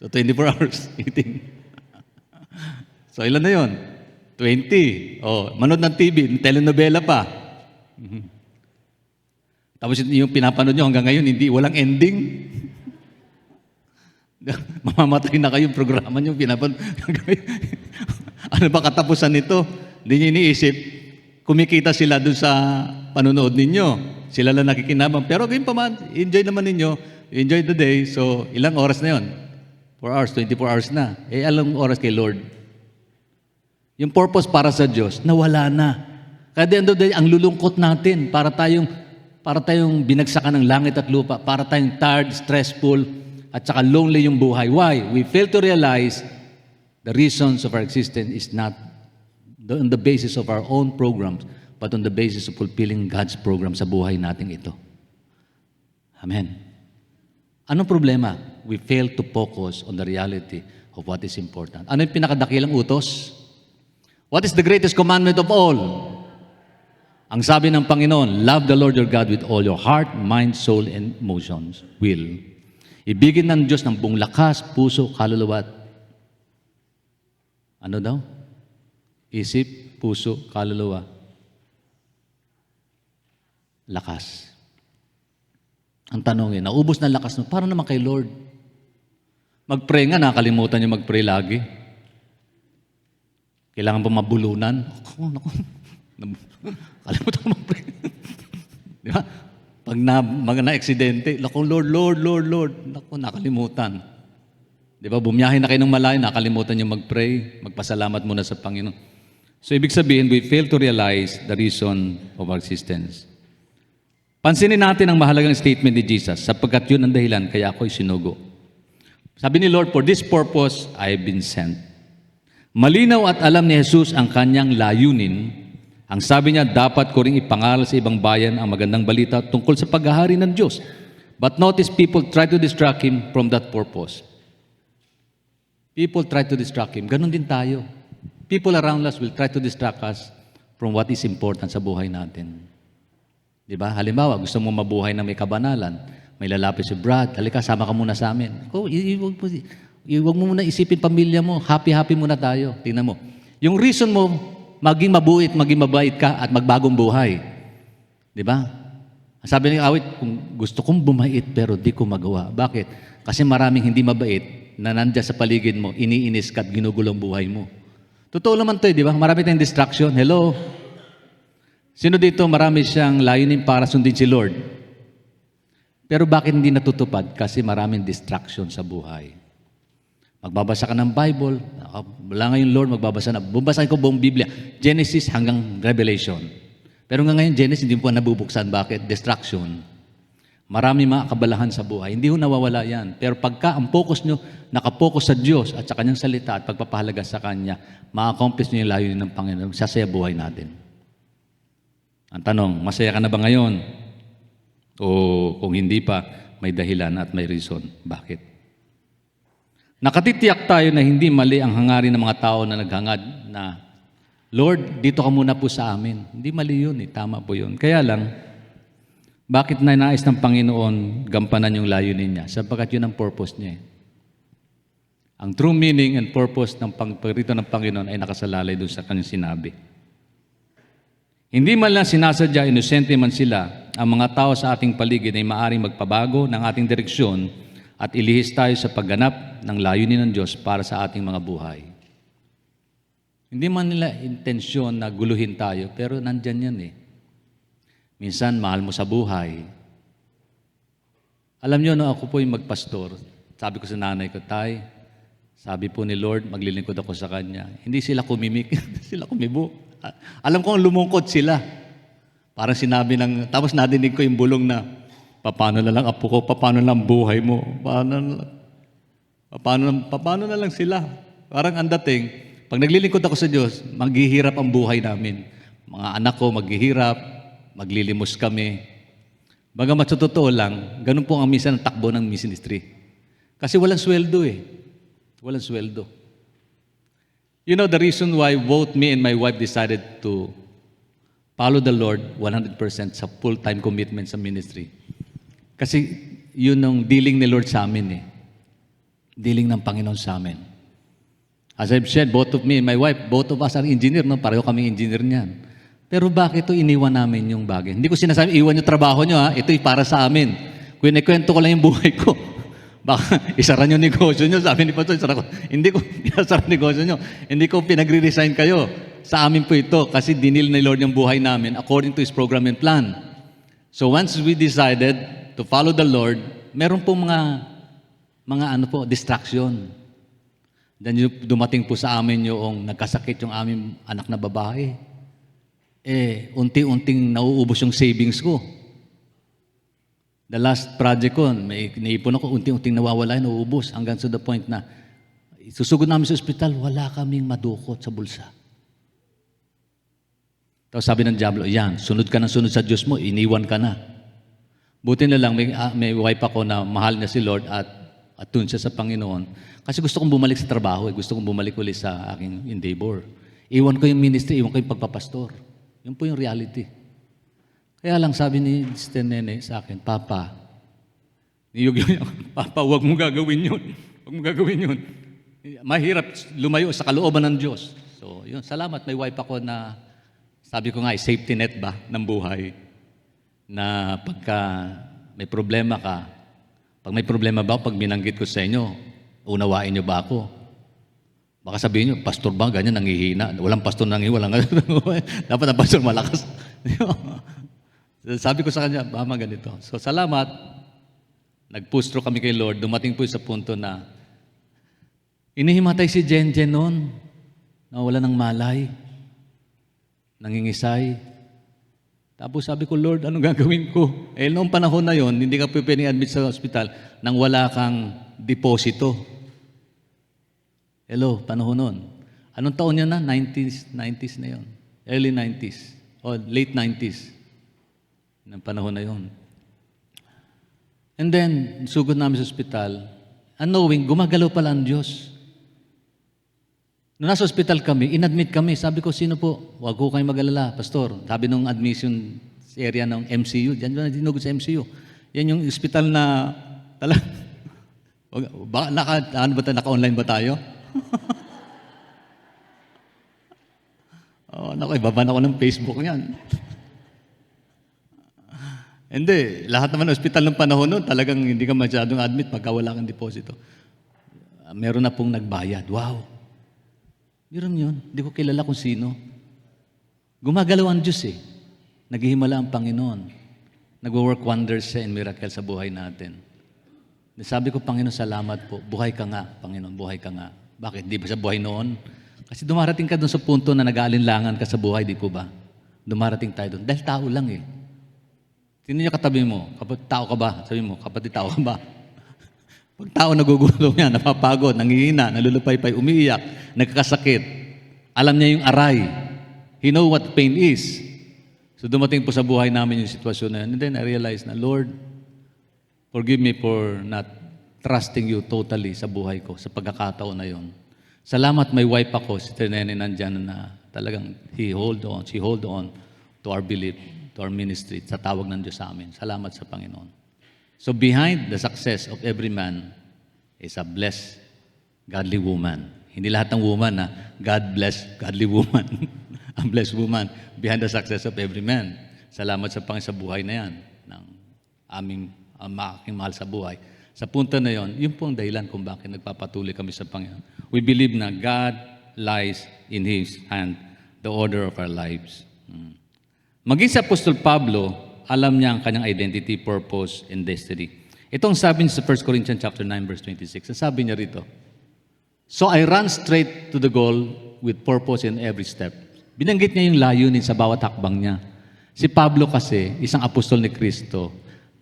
So 24 hours eating. So ilan na yun? 20. Manood ng TV, telenovela pa. Tapos yung pinapanood nyo hanggang ngayon, walang ending. Mamamatay na kayo yung programa nyo, pinapanood. Ano ba katapusan nito? Hindi nyo iniisip, kumikita sila dun sa panonood ninyo. Sila lang nakikinabang. Pero ganyan pa man, enjoy naman ninyo. Enjoy the day. So, ilang oras na yon? 4 hours, 24 hours na. Alang oras kay Lord. Yung purpose para sa Diyos, nawala na. Kaya the end of the day, ang lulungkot natin para tayong binagsakan ng langit at lupa, para tayong tired, stressful, at saka lonely yung buhay. Why? We fail to realize the reasons of our existence is not on the basis of our own programs, but on the basis of fulfilling God's program sa buhay natin ito. Amen. Anong problema? We fail to focus on the reality of what is important. Ano yung pinakadakilang utos? What is the greatest commandment of all? Ang sabi ng Panginoon, love the Lord your God with all your heart, mind, soul, and emotions, will. Ibigin ng Diyos ng buong lakas, puso, kaluluwa. Ano daw? Isip, puso, kaluluwa. Lakas. Ang tanong naubos na lakas mo, para naman kay Lord. Mag-pray nga, nakalimutan niyo mag-pray lagi. Kailangan pa mabulunan. Naku. Kalimutan mag-pray. Di ba? Pag na-aksidente, Lord. Naku, nakalimutan. Di ba? Bumiyahe na kayo ng malayo, nakalimutan niyo mag-pray, magpasalamat muna sa Panginoon. So, ibig sabihin, we fail to realize the reason of our existence. Pansinin natin ang mahalagang statement ni Jesus, sapagkat yun ang dahilan, kaya ako'y sinugo. Sabi ni Lord, for this purpose, I have been sent. Malinaw at alam ni Jesus ang kanyang layunin. Ang sabi niya, dapat ko ring ipangaral sa ibang bayan ang magandang balita tungkol sa paghahari ng Diyos. But notice, people try to distract Him from that purpose. People try to distract Him. Ganon din tayo. People around us will try to distract us from what is important sa buhay natin. Di ba? Halimbawa, gusto mo mabuhay na may kabanalan, may lalapit si Brad, halika, sama ka muna sa amin. Huwag mo muna isipin pamilya mo, happy-happy muna tayo. Tingnan mo. Yung reason mo, maging mabuit, maging mabait ka at magbagong buhay. Di ba? Sabi ng awit, kung gusto kong bumait pero di ko magawa. Bakit? Kasi maraming hindi mabait na nandiyan sa paligid mo, iniinis ka at ginugulong buhay mo. Totoo naman ito, di ba? Marami tayong distraction. Hello? Sino dito marami siyang layunin para sundin si Lord? Pero bakit hindi natutupad? Kasi maraming distraction sa buhay. Magbabasa ka ng Bible. Wala ngayon, Lord, bubasahin ko buong Biblia. Genesis hanggang Revelation. Pero ngayon, Genesis, hindi po nabubuksan. Bakit? Distraction. Marami mga kabalahan sa buhay. Hindi ho nawawala yan. Pero pagka ang focus nyo, nakapokus sa Diyos at sa Kanyang salita at pagpapahalaga sa Kanya, ma-accomplish nyo yung layunin ng Panginoon. Sasaya buhay natin. Ang tanong, masaya ka na ba ngayon? O kung hindi pa, may dahilan at may reason. Bakit? Nakatitiyak tayo na hindi mali ang hangarin ng mga tao na naghangad na, Lord, dito ka muna po sa amin. Hindi mali yun, tama po yun. Kaya lang, bakit nais ng Panginoon gampanan yung layunin niya? Sapagkat yun ang purpose niya. Ang true meaning and purpose ng pagparito ng Panginoon ay nakasalalay doon sa kanyang sinabi. Hindi man lang sinasadya, inosente man sila, ang mga tao sa ating paligid ay maaaring magpabago ng ating direksyon at ilihis tayo sa pagganap ng layunin ng Diyos para sa ating mga buhay. Hindi man nila intensyon na guluhin tayo, pero nandyan yan Minsan, mahal mo sa buhay. Alam niyo, ako po yung magpastor. Sabi ko sa nanay ko, Tay, sabi po ni Lord, maglilingkod ako sa Kanya. Hindi sila kumimik, sila kumibo. Alam ko ang lumungkot sila. Parang sinabi tapos nadinig ko yung bulong na, paano na lang apo ko, paano na lang buhay mo, paano na lang sila. Parang ang dating, pag naglilingkod ako sa Diyos, maghihirap ang buhay namin. Mga anak ko maghihirap, maglilimos kami. Bagamat sa totoo lang, ganun po ang minsan ang takbo ng ministry. Kasi walang sweldo eh. Walang sweldo. You know, the reason why both me and my wife decided to follow the Lord 100% sa full-time commitment sa ministry. Kasi yun ang dealing ni Lord sa amin eh. Dealing ng Panginoon sa amin. As I've said, both of me and my wife, both of us are engineer, no? Pareho kaming engineer niyan. Pero bakit ito iniwan namin yung bagay? Hindi ko sinasabi, iwan yung trabaho nyo ha, ito'y para sa amin. Kung ikwento ko lang yung buhay ko, baka isara nyo negosyo nyo, sabi ni Pastor, hindi ko isara negosyo nyo, hindi ko pinagre-resign kayo. Sa amin po ito, kasi dinil ni Lord yung buhay namin according to His program and plan. So once we decided to follow the Lord, meron po mga distraction. Then dumating po sa amin yung nagkasakit yung aming anak na babae. Unti-unting nauubos yung savings ko. The last project ko, may naipon ako, unti-unting nawawala, nauubos hanggang to the point na susugod namin sa ospital, wala kaming madukot sa bulsa. Tapos sabi ng diablo, yan, sunod ka ng sunod sa Diyos mo, iniwan ka na. Buti na lang, may wife ako na mahal na si Lord at dun siya sa Panginoon. Kasi gusto kong bumalik sa trabaho, gusto kong bumalik ulit sa aking endeavor. Iwan ko yung ministry, iwan ko yung pagpapastor. Yun po yung reality. Kaya lang sabi ni Sister Nene sa akin, Papa, Papa, huwag mo gagawin yun. Huwag mo gagawin yun. Mahirap lumayo sa kalooban ng Diyos. So, yun, salamat. May wife ako na, sabi ko nga, safety net ba ng buhay? Na pagka may problema ka, pag may problema ba, pag binanggit ko sa inyo, unawain niyo ba ako? Baka sabihin niyo, pastor ba, ganyan, nangihina. Walang pastor nangihina, dapat ang pastor malakas. Sabi ko sa kanya, mama, ganito. So, salamat. Nag-push through kami kay Lord. Dumating po sa punto na inihimatay si Jenjen noon. Nawala ng malay. Nangingisay. Tapos sabi ko, Lord, anong gagawin ko? Noong panahon na yon, hindi ka pwedeng admit sa hospital nang wala kang deposito. Hello, panahon noon. Anong taon yun na? 90s na yon. Early 90s. O late 90s. Ng panahon na yon. And then, sugod namin sa ospital, unknowing, gumagalaw pala ang Diyos. Nung nasa ospital kami, inadmit kami. Sabi ko, sino po? Huwag ko kayong mag-alala, Pastor. Sabi nung admission area ng MCU, diyan na dinugod sa MCU. Yan yung ospital na, naka-online ba tayo? Naku, ibaban ako ng Facebook niyan. Hindi, lahat naman ng ospital ng panahon noon, talagang hindi ka masyadong admit pagka wala kang deposito. Meron na pong nagbayad. Wow! Meron yun. Hindi ko kilala kung sino. Gumagalaw ang Diyos eh. Naghihimala ang Panginoon. Nag-work wonders siya and miracle sa buhay natin. Sabi ko, Panginoon, salamat po. Buhay ka nga, Panginoon, buhay ka nga. Bakit? Di ba sa buhay noon? Kasi dumarating ka doon sa punto na nag-aalinlangan ka sa buhay, di po ba? Dumarating tayo doon. Dahil tao lang eh. Sino niya katabi mo? Tao ka ba? Sabi mo, kapatid, tao ka ba? Pag tao nagugulo niya, napapagod, nangihina, nalulupaypay, umiiyak, nagkakasakit, alam niya yung aray. He know what pain is. So dumating po sa buhay namin yung sitwasyon na yun. And then I realized na, Lord, forgive me for not trusting you totally sa buhay ko, sa pagkakataon na yun. Salamat may wife ako, si Nene nandyan na talagang she hold on to our belief, to our ministry, sa tawag ng Diyos sa amin. Salamat sa Panginoon. So behind the success of every man is a blessed, godly woman. Hindi lahat ng woman na God bless, godly woman. A blessed woman behind the success of every man. Salamat sa Panginoon sa buhay na yan ng aking mahal sa buhay. Sa punto na yon, yun po ang dahilan kung bakit nagpapatuloy kami sa Panginoon. We believe na God lies in His hand, the order of our lives. Maging si Apostol Pablo, alam niya ang kanyang identity, purpose, and destiny. Itong sabi niya sa 1 Corinthians chapter 9, verse 26. Sabi niya rito, so I run straight to the goal with purpose in every step. Binanggit niya yung layunin sa bawat hakbang niya. Si Pablo kasi, isang apostol ni Kristo,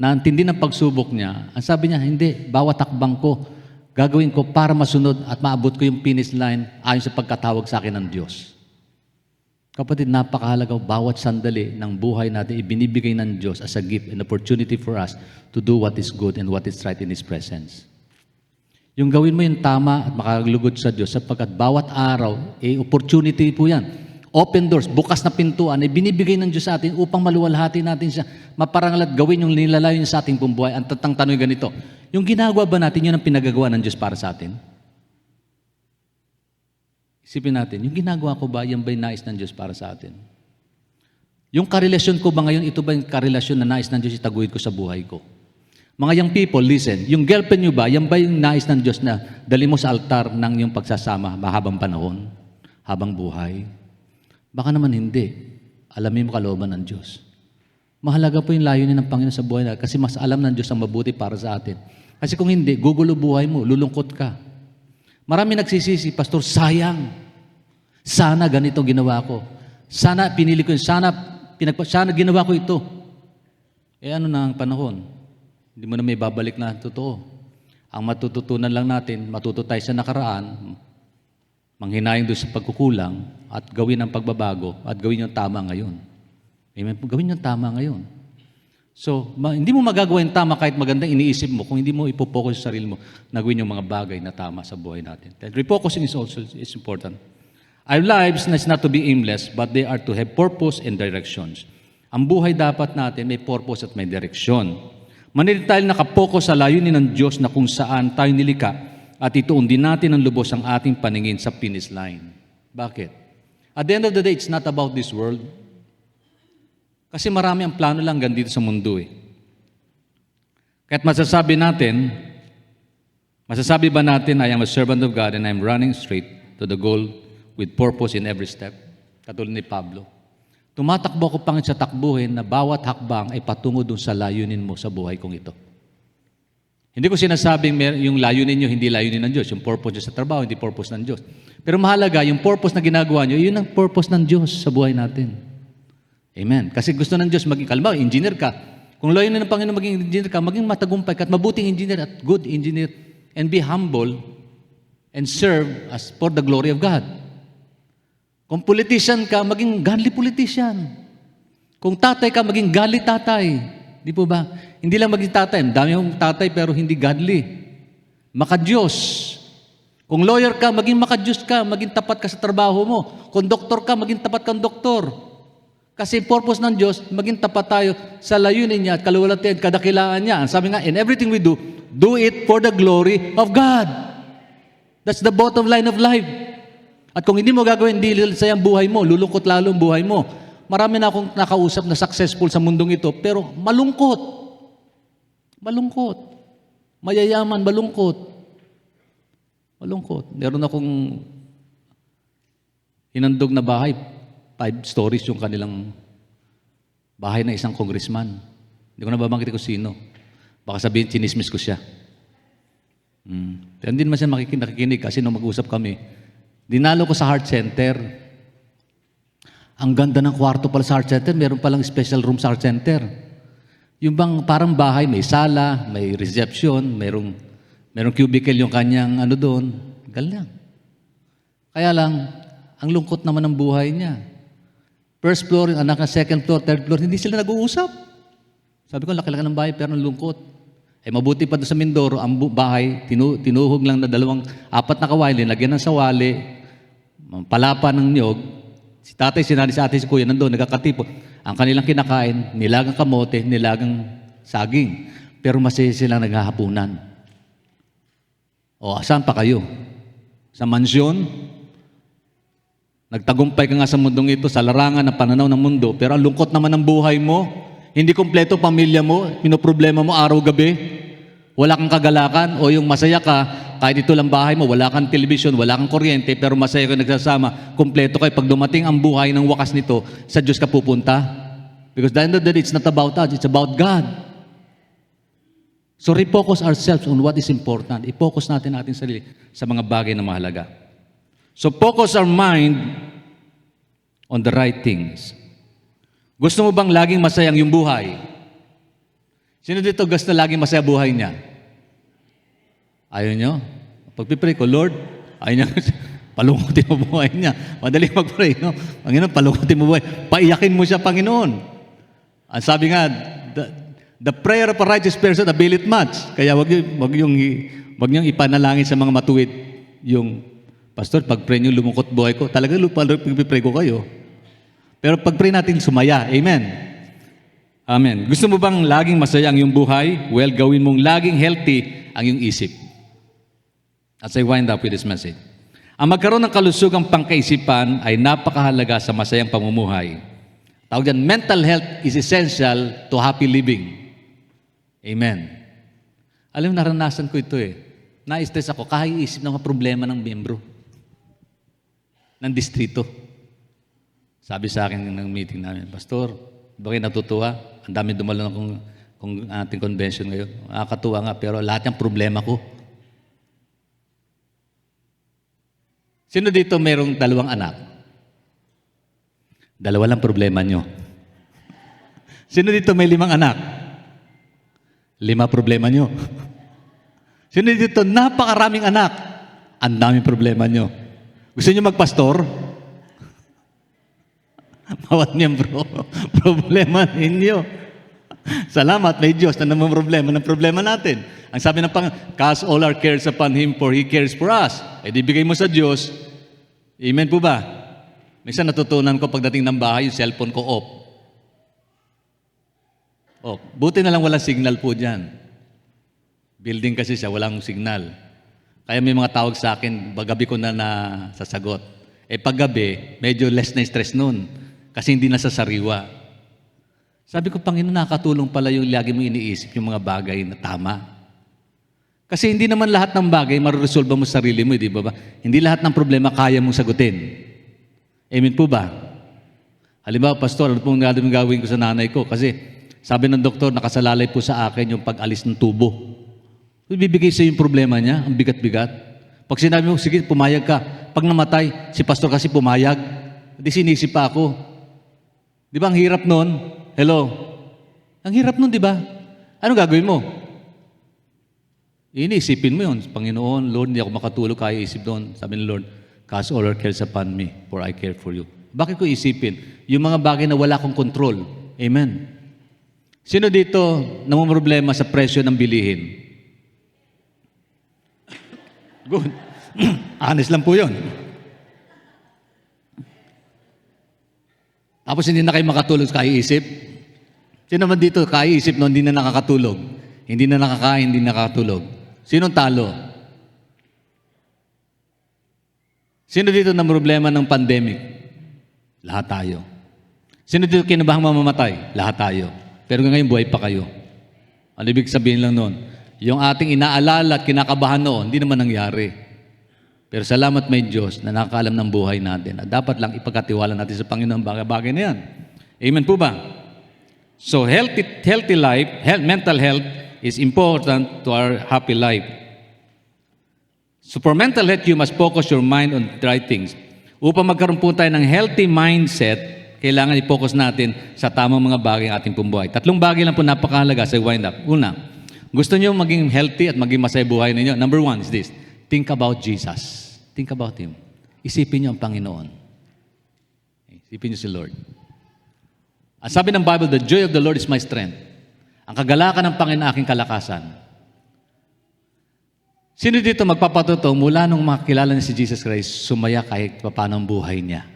na ang tindi ng pagsubok niya, ang sabi niya, hindi, bawat takbang ko, gagawin ko para masunod at maabot ko yung finish line ayon sa pagkatawag sa akin ng Diyos. Kapatid, napakahalaga bawat sandali ng buhay natin ibinibigay ng Diyos as a gift, an opportunity for us to do what is good and what is right in His presence. Yung gawin mo yung tama at makaglugod sa Diyos sapagkat bawat araw, opportunity po yan. Open doors, bukas na pintuan, ay binibigay ng Diyos sa atin upang maluwalhati natin siya, maparangal at gawin yung nilalayo niya sa ating pumbuhay. Ang tatang tanong ganito, yung ginagawa ba natin, yun ang pinagagawa ng Diyos para sa atin? Isipin natin, yung ginagawa ko ba, yan ba yung nais ng Diyos para sa atin? Yung karelasyon ko ba ngayon, ito ba yung karelasyon na nais ng Diyos itaguhid ko sa buhay ko? Mga young people, listen, yung girlfriend nyo ba, yan ba yung nais ng Diyos na dali mo sa altar ng yung pagsasama mahabang panahon, habang buhay? Baka naman hindi. Alamin mo kalooban ng Diyos. Mahalaga po yung layunin ng Panginoon sa buhay natin kasi mas alam ng Diyos ang mabuti para sa atin. Kasi kung hindi, gugulo buhay mo, lulungkot ka. Marami nagsisisi, Pastor, sayang. Sana ganito ginawa ko. Sana pinili ko yun. Sana ginawa ko ito. Ano na ang panahon? Hindi mo na may babalik na totoo. Ang matututunan lang natin, matuto tayo sa nakaraan, manghinayang doon sa pagkukulang at gawin ang pagbabago at gawin yung tama ngayon. Amen? Gawin yung tama ngayon. So, hindi mo magagawa yung tama kahit magandang iniisip mo kung hindi mo ipopokus sa sarili mo na gawin yung mga bagay na tama sa buhay natin. Refocusing is important. Our lives is not to be aimless, but they are to have purpose and directions. Ang buhay dapat natin may purpose at may direksyon. Manili tayo nakapokus sa layunin ng Diyos na kung saan tayo nilikha at ituon din natin ang lubos ang ating paningin sa finish line. Bakit? At the end of the day, it's not about this world. Kasi marami ang plano lang dito sa mundo eh. Kahit masasabi ba natin, I am a servant of God and I'm running straight to the goal with purpose in every step? Katulad ni Pablo. Tumatakbo ko pangit sa takbuhin na bawat hakbang ay patungo dun sa layunin mo sa buhay kong ito. Hindi ko sinasabing yung layunin nyo, hindi layunin ng Diyos. Yung purpose nyo sa trabaho, hindi purpose ng Diyos. Pero mahalaga, yung purpose na ginagawa nyo, yun ang purpose ng Diyos sa buhay natin. Amen. Kasi gusto ng Diyos maging, kalma, engineer ka. Kung layunin ng Panginoon maging engineer ka, maging matagumpay ka at mabuting engineer at good engineer and be humble and serve as for the glory of God. Kung politician ka, maging godly politician. Kung tatay ka, maging godly tatay. Di po ba? Hindi lang maging tatay. Dami yung tatay pero hindi godly. Makadiyos. Kung lawyer ka, maging makadiyos ka. Maging tapat ka sa trabaho mo. Kung doktor ka, maging tapat kang doktor. Kasi purpose ng Diyos, maging tapat tayo sa layunin niya at kaluwalhatian at kadakilaan niya. Sabi nga, in everything we do it for the glory of God. That's the bottom line of life. At kung hindi mo gagawin, hindi sayang buhay mo, lulungkot lalo ang buhay mo. Marami na akong nakausap na successful sa mundong ito, pero malungkot. Malungkot. Mayayaman, malungkot. Malungkot. Meron akong hinandog na bahay. 5 stories yung kanilang bahay na isang congressman. Hindi ko na babangkit kung sino. Baka sabihin, chinismis ko siya. Pero hindi naman siya nakikinig kasi nung mag-usap kami, dinalo ko sa heart center. Ang ganda ng kwarto pala sa heart center, meron palang special room sa heart center. Yung bang parang bahay, may sala, may reception, merong cubicle yung kanyang doon. Galing. Kaya lang, ang lungkot naman ng buhay niya. First floor, yung anak na second floor, third floor, hindi sila nag-uusap. Sabi ko, laki-laki ng bahay, pero ang lungkot. Mabuti pa doon sa Mindoro, ang bahay, tinuhog lang na 4 na kawali, lagyan ng sawali, palapa ng niyog. Si tatay, sinali si ate, si kuya, nandoon, nagkakatipo. Ang kanilang kinakain, nilagang kamote, nilagang saging. Pero masaya silang naghahapunan. O, saan pa kayo? Sa mansyon? Nagtagumpay ka nga sa mundong ito, sa larangan ng pananaw ng mundo, pero ang lungkot naman ng buhay mo, hindi kompleto pamilya mo, pinoproblema mo araw-gabi, wala kang kagalakan, o yung masaya ka, kahit ito lang bahay mo, wala kang television, wala kang kuryente, pero masaya ka nagsasama, kompleto kayo. Pag dumating ang buhay ng wakas nito, sa Diyos ka pupunta. Because the end of the day, it's not about us, it's about God. So refocus ourselves on what is important. I-focus natin sarili sa mga bagay na mahalaga. So focus our mind on the right things. Gusto mo bang laging masaya ang iyong buhay? Sino dito gusto laging masaya buhay niya? Ayaw nyo? Pagpipray ko, Lord, ayaw niya, palungkutin mo buhay niya. Madali mag-pray, no? Panginoon, palungkutin mo buhay. Paiyakin mo siya, Panginoon. Ang sabi nga, the prayer of a righteous person availeth much. Kaya wag niyong ipanalangin sa mga matuwid. Yung, Pastor, pag-pray niyo, lumungkot buhay ko. Talaga, pag-pray ko kayo. Pero pag-pray natin, sumaya. Amen. Amen. Gusto mo bang laging masaya ang iyong buhay? Well, gawin mong laging healthy ang iyong isip. As I wind up with this message. Ang magkaroon ng kalusugang pangkaisipan ay napakahalaga sa masayang pamumuhay. Tawag dyan, mental health is essential to happy living. Amen. Alam mo, naranasan ko ito eh. Na-stress ako, kaiisip ng mga problema ng miyembro ng distrito. Sabi sa akin ng meeting namin, Pastor, ba kayo natutuwa? Ang dami dumalo ng ating convention ngayon. Nakakatuwa nga, pero lahat ng problema ko. Sino dito mayroong 2 anak? 2 lang problema nyo. Sino dito may 5 anak? 5 problema nyo. Sino dito napakaraming anak? Ang daming problema nyo. Gusto nyo magpastor? Bawat miyembro, problema ninyo. Salamat, may Diyos na naman problema natin. Ang sabi ng cast all our cares upon Him for He cares for us. Eh, di bigay mo sa Diyos. Amen po ba? Minsan natutunan ko pagdating ng bahay, yung cellphone ko off. Oh, buti na lang walang signal po dyan. Building kasi siya, walang signal. Kaya may mga tawag sa akin, paggabi ko na sasagot. Eh paggabi, medyo less na stress nun. Kasi hindi nasasariwa. Sabi ko, Panginoon, nakakatulong pala yung lagi mo iniisip yung mga bagay na tama. Kasi hindi naman lahat ng bagay mareresolve mo sa sarili mo, di ba? Hindi lahat ng problema kaya mong sagutin. Amen po ba? Halimbawa, Pastor, ano pong gagawin ko sa nanay ko? Kasi sabi ng doktor, nakasalalay po sa akin yung pag-alis ng tubo. Ibibigay sa yung problema niya, ang bigat-bigat. Pag sinabi mo, sige, pumayag ka. Pag namatay, si Pastor kasi pumayag. Hindi sinisip pa ako. Di ba ang hirap nun? Hello? Ang hirap nun, di ba? Ano gagawin mo? Iniisipin mo yun. Panginoon, Lord, hindi ako makatulog, kaya isip doon. Sabi ng Lord, cast all your cares upon me, for I care for you. Bakit ko isipin? Yung mga bagay na wala akong control. Amen. Sino dito namumroblema sa presyo ng bilihin? Good. Honest lang po yun. Tapos hindi na kayo makatulog sa kaiisip. Sino naman dito kaiisip no, hindi na nakakatulog? Hindi na nakakain, hindi nakakatulog. Sinong talo? Sino dito na problema ng pandemic? Lahat tayo. Sino dito kinabahang mamamatay? Lahat tayo. Pero ngayon buhay pa kayo. Ano ibig sabihin lang noon? Yung ating inaalala at kinakabahan noon, hindi naman nangyari. Pero salamat may Diyos na nakakaalam ng buhay natin. At dapat lang ipagkatiwala natin sa Panginoon ang bagay-bagay na yan. Amen po ba? So healthy life, mental health is important to our happy life. So for mental health, you must focus your mind on the right things. Upang magkaroon po tayo ng healthy mindset, kailangan i-focus natin sa tamang mga bagay ng ating pumbuhay. 3 bagay lang po napakahalaga sa wind up. Una, gusto niyo maging healthy at maging masaya buhay ninyo? Number 1 is this. Think about Jesus. Think about Him. Isipin niyo ang Panginoon. Isipin niyo si Lord. Ang sabi ng Bible, the joy of the Lord is my strength. Ang kagalakan ng Panginoon aking kalakasan. Sino dito magpapatotoo mula nung makilala niya si Jesus Christ, sumaya kahit paano ang buhay niya?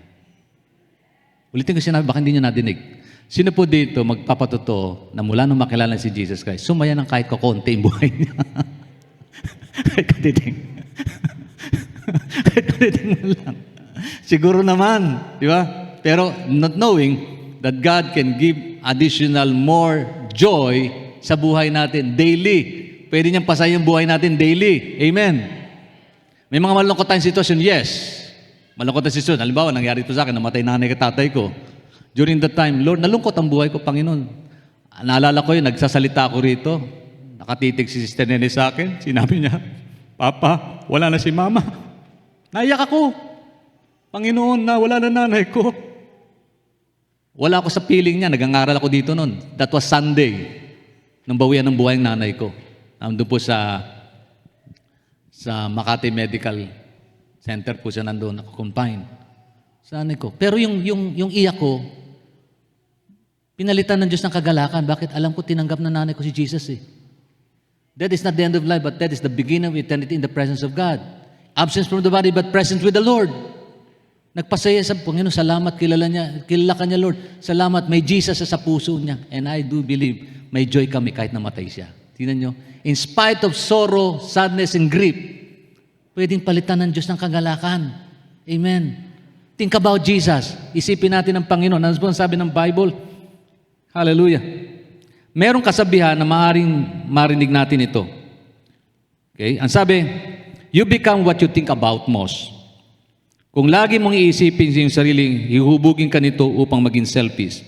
Ulitin ko sinabi, baka hindi niyo nadinig. Sino po dito magpapatotoo na mula nung makilala si Jesus Christ, sumaya ng kahit kakonti ang buhay niya? Kahit katiting. Kahit katiting mo lang. Siguro naman, di ba? Pero not knowing that God can give additional more joy sa buhay natin daily. Pwede niyang pasaya yung buhay natin daily. Amen. May mga malungkot tayong sitwasyon, yes. Malungkot na sitwasyon. Halimbawa, nangyari ito sa akin, namatay nanay at tatay ko. During that time, Lord, nalungkot ang buhay ko, Panginoon. Naalala ko yun, nagsasalita ako rito. Nakatitig si Sister Nene sa akin. Sinabi niya, Papa, wala na si Mama. Naiyak ako. Panginoon na, wala na nanay ko. Wala ako sa feeling niya. Nag-aaral ako dito noon. That was Sunday. Nang bawian ng buhay ng nanay ko. Nandun po sa Makati Medical Center po siya nandun. Nakakonfine. Sa nanay ko. Pero yung iyak ko, pinalitan ng Diyos ng kagalakan. Bakit? Alam ko tinanggap na nanay ko si Jesus eh. That is not the end of life, but that is the beginning of eternity in the presence of God. Absence from the body, but presence with the Lord. Nagpasaya sa Panginoon, salamat, kilala ka niya, Lord. Salamat, may Jesus sa puso niya. And I do believe, may joy kami kahit namatay siya. Tingnan nyo, in spite of sorrow, sadness, and grief, pwedeng palitan ng Diyos ng kagalakan. Amen. Think about Jesus. Isipin natin ang Panginoon. Ano po ang sabi ng Bible? Hallelujah. Merong kasabihan na maaring marinig natin ito. Okay? Ang sabi, you become what you think about most. Kung lagi mong iisipin yung sariling, hihubugin ka nito upang maging selfish.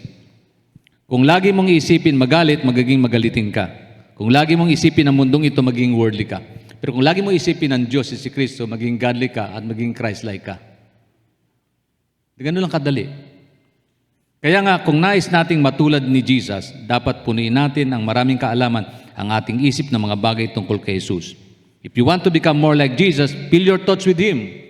Kung lagi mong iisipin magalit, magiging magalitin ka. Kung lagi mong isipin ang mundong ito, magiging worldly ka. Pero kung lagi mong isipin ang Diyos, si Kristo, magiging godly ka at magiging Christ-like ka. Ganun lang kadali. Kaya nga, kung nais nating matulad ni Jesus, dapat punuin natin ang maraming kaalaman ang ating isip ng mga bagay tungkol kay Jesus. If you want to become more like Jesus, fill your thoughts with Him.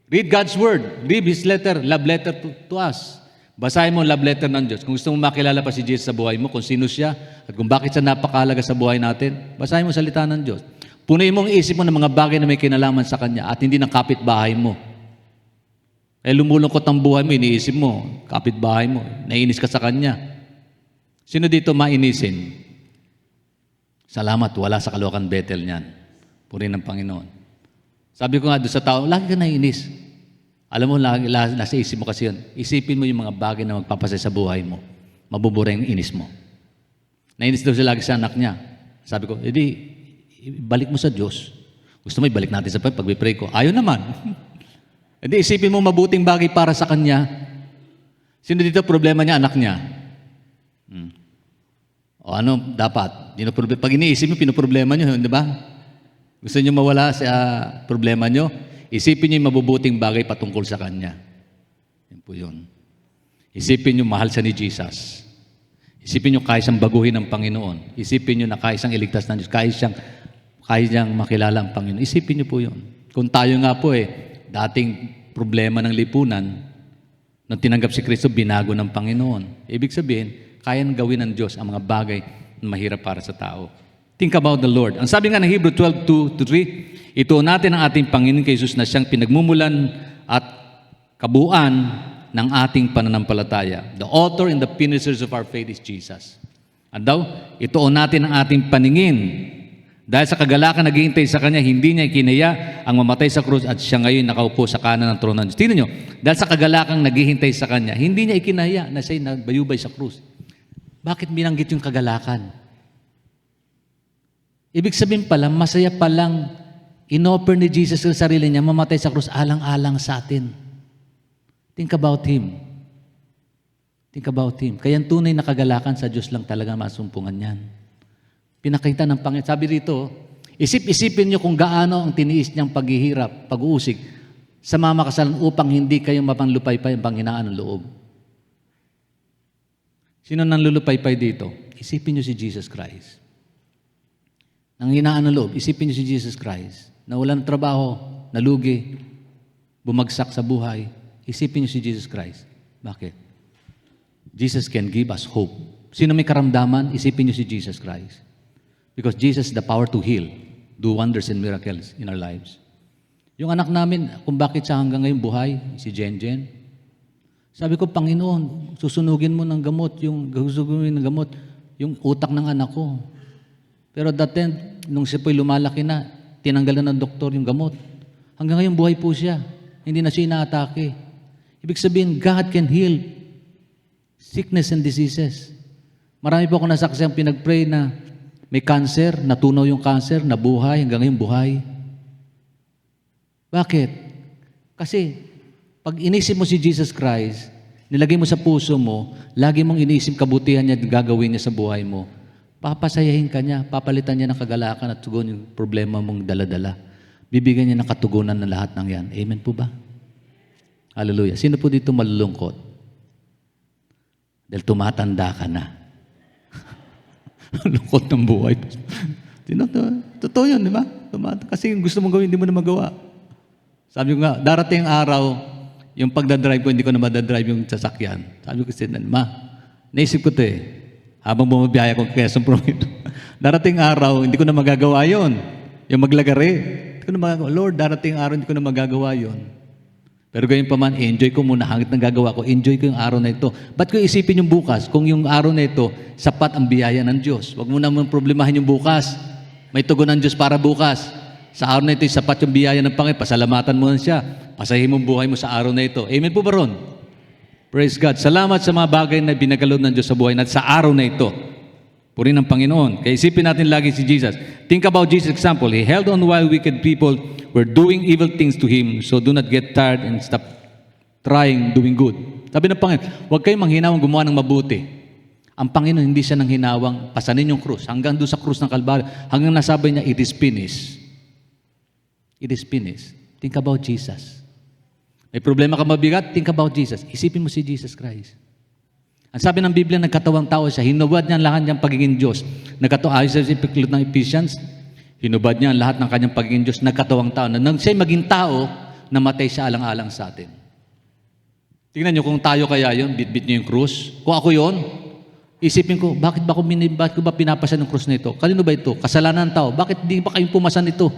Read God's Word. Read His letter, love letter to us. Basahin mo ang love letter ng Diyos. Kung gusto mo makilala pa si Jesus sa buhay mo, kung sino siya, at kung bakit siya napakahalaga sa buhay natin, basahin mo ang salita ng Diyos. Punuin mo ang isip mo ng mga bagay na may kinalaman sa Kanya at hindi ng kapitbahay mo. Lumulungkot ang buhay mo, iniisip mo, kapitbahay mo, naiinis ka sa Kanya. Sino dito mainisin? Salamat, wala sa Caloocan Bethel niyan. Purihin ng Panginoon. Sabi ko nga doon sa tao, lagi ka naiinis. Alam mo, nasa isip mo kasi yun. Isipin mo yung mga bagay na magpapasay sa buhay mo. Mabubura yung inis mo. Nainis daw siya lagi sa anak niya. Sabi ko, edi, balik mo sa Diyos. Gusto mo, ibalik natin sa pag-pray ko. Ayaw naman. Edi, isipin mo mabuting bagay para sa kanya. Sino dito problema niya? Anak niya. O ano, dapat? Pag iniisip mo, pinoproblema niyo, di ba? Gusto niyo mawala sa problema niyo? Isipin niyo yung mabubuting bagay patungkol sa Kanya. Yan po yun. Isipin niyo mahal siya ni Jesus. Isipin niyo kaya siyang baguhin ng Panginoon. Isipin niyo na kaya siyang iligtas ng Diyos. Kaya siyang makilala ang Panginoon. Isipin niyo po yun. Kung tayo nga po dating problema ng lipunan, nung tinanggap si Kristo, binago ng Panginoon. Ibig sabihin, kaya nang gawin ng Diyos ang mga bagay na mahirap para sa tao. Think about the Lord. Ang sabi nga ng Hebrew 12:2-3, ito natin ang ating Panginoon kay Jesus na siyang pinagmumulan at kabuuan ng ating pananampalataya. The author and the finishers of our faith is Jesus. At daw, ituon natin ang ating paningin. Dahil sa kagalakan naghihintay sa Kanya, hindi niya ikinaya ang mamatay sa krus at siya ngayon nakaupo sa kanan ng trono ng Diyos. Tingnan niyo, dahil sa kagalakang naghihintay sa Kanya, hindi niya ikinaya na siya'y nagbayubay sa krus. Bakit binanggit yung kagalakan? Ibig sabihin pala, masaya palang inoffer ni Jesus sa sarili niya, mamatay sa krus, alang-alang sa atin. Think about Him. Think about Him. Kaya ang tunay na kagalakan sa Diyos lang talaga masumpungan yan. Pinakita ng Panginoon. Sabi rito, isip-isipin niyo kung gaano ang tiniis niyang paghihirap, pag-uusig, sa mga makasalan upang hindi kayo mapanlupaypay ang panghinaan ng loob. Sino nang lulupaypay dito? Isipin niyo si Jesus Christ. Nang hinaan ng loob, isipin niyo si Jesus Christ. Na wala ng trabaho, nalugi, bumagsak sa buhay, isipin niyo si Jesus Christ. Bakit? Jesus can give us hope. Sino may karamdaman, isipin niyo si Jesus Christ. Because Jesus has the power to heal, do wonders and miracles in our lives. Yung anak namin, kung bakit siya hanggang ngayon buhay, si Jenjen, sabi ko, Panginoon, susunugin mo ng gamot, yung utak ng anak ko. Pero that time, nung siya po'y lumalaki na, tinanggalan ng doktor yung gamot. Hanggang ngayon, buhay po siya. Hindi na siya inaatake. Ibig sabihin, God can heal sickness and diseases. Marami po ako nasaksayang pinag-pray na may cancer, natunaw yung cancer, nabuhay, hanggang ngayon buhay. Bakit? Kasi, pag inisip mo si Jesus Christ, nilagay mo sa puso mo, lagi mong inisip kabutihan niya at gagawin niya sa buhay mo, papasayahin ka niya, papalitan niya ng kagalakan at tugon yung problema mong dala-dala. Bibigyan niya ng katugunan ng lahat ng yan. Amen po ba? Hallelujah. Sino po dito malulungkot? Dahil tumatanda ka na. Lungkot ng buhay. Totoo yun, di ba? Kasi yung gusto mong gawin, hindi mo na magawa. Sabi ko nga, darating ang araw, yung pagdadrive ko, hindi ko na madadrive yung sasakyan. Sabi ko kasi, naisip ko ito habang bumabiyaya ko kaya sa prometo. Darating araw, hindi ko na magagawa yon. Yung maglagari, hindi ko na magagawa. Lord, darating araw, hindi ko na magagawa yon. Pero gayon pa man, enjoy ko muna. Hangit nagagawa ko, enjoy ko yung araw na ito. Ba't ko isipin yung bukas? Kung yung araw na ito, sapat ang biyaya ng Diyos. Huwag mo naman problemahin yung bukas. May tugon ng Diyos para bukas. Sa araw na ito, sapat yung biyaya ng Panginoon. Pasalamatan mo na siya. Pasahin mo buhay mo sa araw na ito. Amen po ba ron? Praise God. Salamat sa mga bagay na binagalob ng Diyos sa buhay natin sa araw na ito. Purihin ng Panginoon. Kaya isipin natin lagi si Jesus. Think about Jesus' example. He held on while wicked people were doing evil things to Him. So do not get tired and stop trying doing good. Sabi ng Panginoon, huwag kayong manghinawang gumawa ng mabuti. Ang Panginoon hindi siya nang hinawang pasanin yung krus. Hanggang doon sa krus ng Kalbaryo. Hanggang nasabi niya, it is finished. It is finished. Think about Jesus. May problema ka mabigat? Think about Jesus. Isipin mo si Jesus Christ. Ang sabi ng Biblia, nagkatawang tao siya. Hinubad niya ang lahat niyang pagiging Diyos. Ayon sa ipiklat ng Ephesians, hinubad niya ang lahat ng kanyang pagiging Diyos. Nagkatawang tao. Nang siya'y maging tao, namatay siya alang-alang sa atin. Tingnan niyo kung tayo kaya yun, bitbit niyo yung krus. Kung ako yun, isipin ko, bakit ko ba pinapasan ng krus na ito? Kanino ba ito? Kasalanan ng tao. Bakit di ba kayong pumasan ito?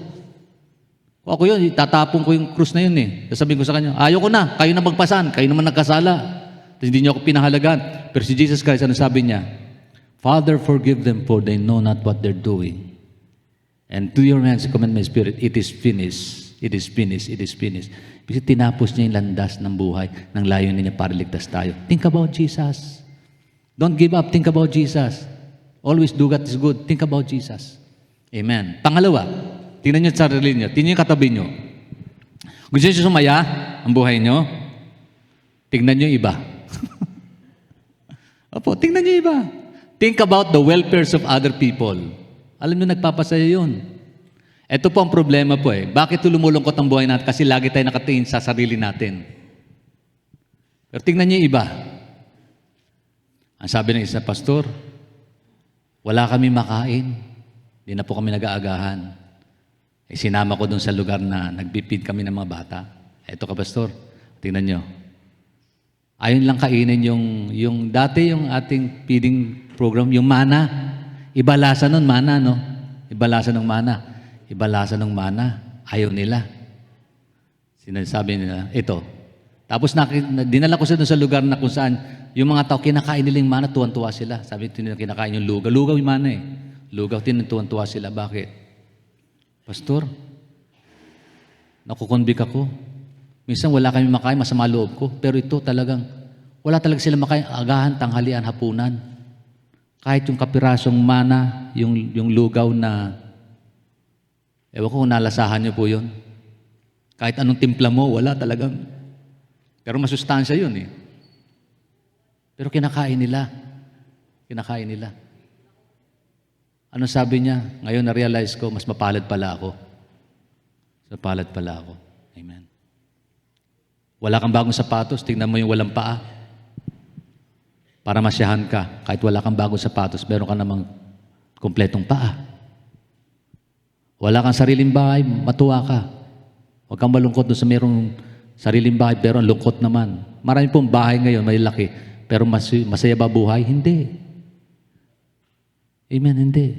Kung ako yun, itatapon ko yung krus na yun Sasabihin ko sa kanya, ayoko na, kayo na magpasan, kayo naman nagkasala. Tapos hindi niyo ako pinahalagan. Pero si Jesus Christ, ano sabi niya? Father, forgive them for they know not what they're doing. And to your hands, I commend my spirit, it is finished. It is finished. It is finished. Kasi tinapos niya yung landas ng buhay, ng layunin niya para ligtas tayo. Think about Jesus. Don't give up. Think about Jesus. Always do what is good. Think about Jesus. Amen. Pangalawa, tingnan niyo sa sarili niyo. Tingnan niyo yung katabi niyo. Gusto niyo sumaya ang buhay niyo? Tingnan niyo yung iba. Opo, tingnan niyo iba. Think about the welfares of other people. Alam niyo, nagpapasaya yun. Ito po ang problema po Bakit lumulungkot ang buhay natin? Kasi lagi tayo nakatingin sa sarili natin. Pero tingnan niyo yung iba. Ang sabi ng isa pastor, wala kami makain. Hindi na po kami nag-aagahan. Sinama ko dun sa lugar na nagbipid kami ng mga bata. Ito ka pastor, tingnan niyo. Ayun lang kainin yung dati yung ating feeding program, yung mana. Ibalasa nun, mana, no? Ibalasa ng mana. Ibalasa ng mana. Ayaw nila. Sinasabi nila, ito. Tapos dinala ko sila sa lugar na kung saan yung mga tao, kinakain nila yung mana, tuwan-tuwa sila. Sabi nila, kinakain yung lugaw. Lugaw yung mana Lugaw, tuwan-tuwa sila. Bakit? Pastor, nakukonbik ako. Minsan wala kami makain, masama loob ko. Pero ito talagang, wala talaga sila makain, agahan, tanghalian, hapunan. Kahit yung kapirasong mana, yung lugaw na, ewan ko kung nalasahan niyo po yun. Kahit anong timpla mo, wala talagang. Pero masustansya yun Pero kinakain nila. Kinakain nila. Ano sabi niya? Ngayon na-realize ko, mas mapalad pala ako. Mas mapalad pala ako. Amen. Wala kang bagong sapatos, tingnan mo yung walang paa. Para masyahan ka, kahit wala kang bagong sapatos, meron ka namang kompletong paa. Wala kang sariling bahay, matuwa ka. Huwag kang malungkot doon sa merong sariling bahay, pero ang lungkot naman. Marami pong bahay ngayon, may laki, pero masaya ba buhay? Hindi. Amen, hindi.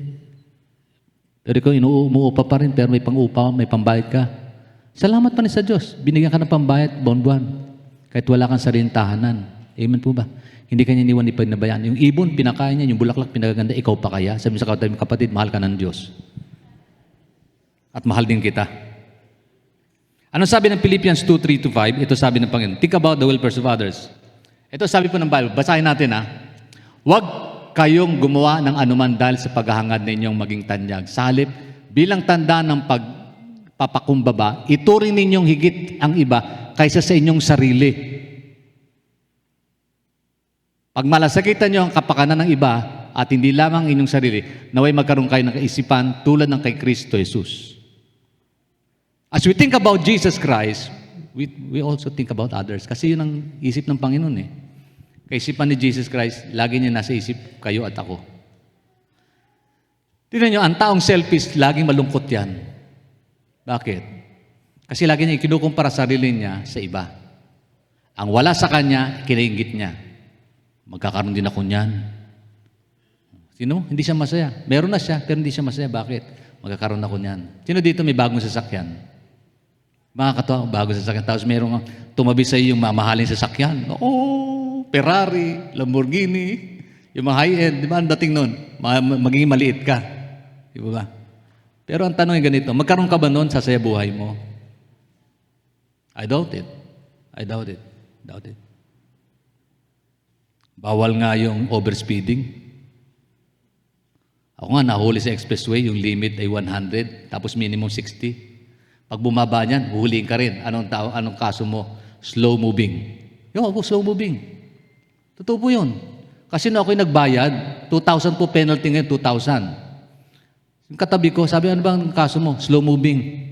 Pero ikaw, umuupa pa rin, pero may pang-upa, may pambayad ka. Salamat pa rin sa Diyos. Binigyan ka ng pambayad, buwan-buwan. Kahit wala kang sariling tahanan. Amen po ba? Hindi kanya iniwan ni pagnabayaan. Yung ibon, pinakain niya. Yung bulaklak, pinagaganda. Ikaw pa kaya? Sabi sa kapatid, mahal ka ng Diyos. At mahal din kita. Ano sabi ng Philippians 2:3-5? Ito sabi ng Panginoon. Think about the welfare of others. Ito sabi po ng Bible. Basahin natin Huwag kayong gumawa ng anuman dahil sa paghahangad ninyong maging tanyag. Sa halip, bilang tanda ng papakumbaba, ituring ninyong higit ang iba kaysa sa inyong sarili. Pag malasakitan nyo ang kapakanan ng iba at hindi lamang inyong sarili, naway magkaroon kayo ng kaisipan tulad ng kay Kristo Jesus. As we think about Jesus Christ, we also think about others. Kasi yun ang isip ng Panginoon Kaisipan ni Jesus Christ, lagi niya nasa isip kayo at ako. Tingnan niyo, ang taong selfish, laging malungkot yan. Bakit? Kasi lagi niya ikinukumpara sarili niya sa iba. Ang wala sa kanya, kinainggit niya. Magkakaroon din ako niyan. Sino? Hindi siya masaya. Meron na siya, pero hindi siya masaya. Bakit? Magkakaroon ako niyan. Sino dito may bagong sasakyan? Mga katawa, bagong sasakyan. Tapos meron tumabi sa iyo yung mamahaling sasakyan. Oo, Ferrari, Lamborghini, yung mga high-end. Di ba ang dating nun? Magiging maliit ka. Di ba ba? Pero ang tanong ay ganito, magkaroon ka ba nun sa saya buhay mo? I doubt it. I doubt it. Doubt it. Bawal nga yung overspeeding. Ako nga, nahuli sa expressway, yung limit ay 100, tapos minimum 60. Pag bumaba niyan, huhulihin ka rin. Anong kaso mo? Slow moving. Yung ako, slow moving. Totoo po yun. Kasi na ako'y nagbayad, 2,000 po penalty ngayon, 2,000. Yung katabi ko, sabi, ano bang kaso mo? Slow moving.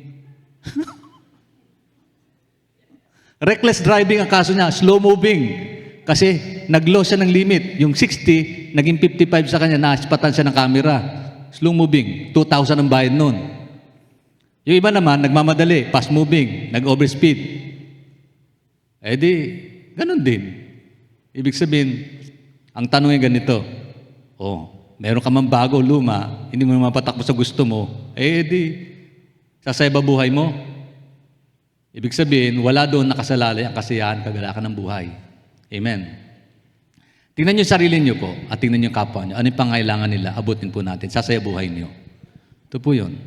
Reckless driving ang kaso niya, slow moving. Kasi nag-loss siya ng limit. Yung 60, naging 55 sa kanya, naaspatan siya ng camera. Slow moving, 2,000 ang bayad nun. Yung iba naman, nagmamadali, fast moving, nag-overspeed. Eh di, ganun din. Ibig sabihin, ang tanong ay ganito, meron ka man bago, luma, hindi mo naman patakbo sa gusto mo, eh di, sasaya ba buhay mo? Ibig sabihin, wala doon nakasalalay ang kasiyahan, kagalakan ng buhay. Amen. Tingnan niyo sarili niyo po at tingnan niyo kapwa niyo. Ano yung pangailangan nila? Abutin po natin. Sasaya buhay niyo. Ito po yun.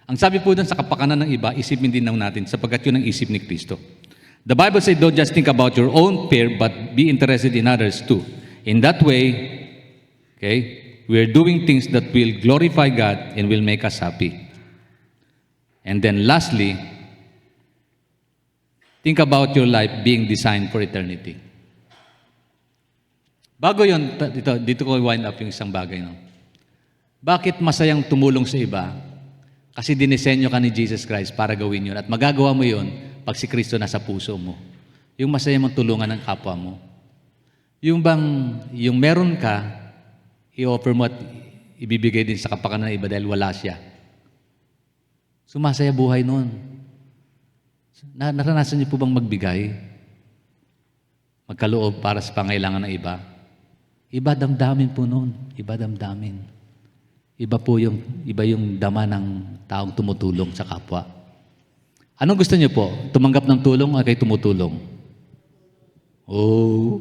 Ang sabi po doon sa kapakanan ng iba, isipin din natin sapagkat yun ang isip ni Kristo. The Bible says, don't just think about your own fear, but be interested in others too. In that way, okay, we are doing things that will glorify God and will make us happy. And then lastly, think about your life being designed for eternity. Bago yun, dito ko wind up yung isang bagay. No? Bakit masayang tumulong sa iba? Kasi dinisenyo ka ni Jesus Christ para gawin yun. At magagawa mo yun pag si Kristo nasa puso mo. Yung masaya mong tulungan ng kapwa mo. Yung meron ka, i-offer mo at ibibigay din sa kapakanan ng iba dahil wala siya. Sumasaya buhay nun. Naranasan niyo po bang magbigay? Magkaloob para sa pangailangan ng iba? Iba damdamin po noon. Iba damdamin. Iba yung dama ng taong tumutulong sa kapwa. Anong gusto niyo po? Tumanggap ng tulong o kay tumutulong? Oh.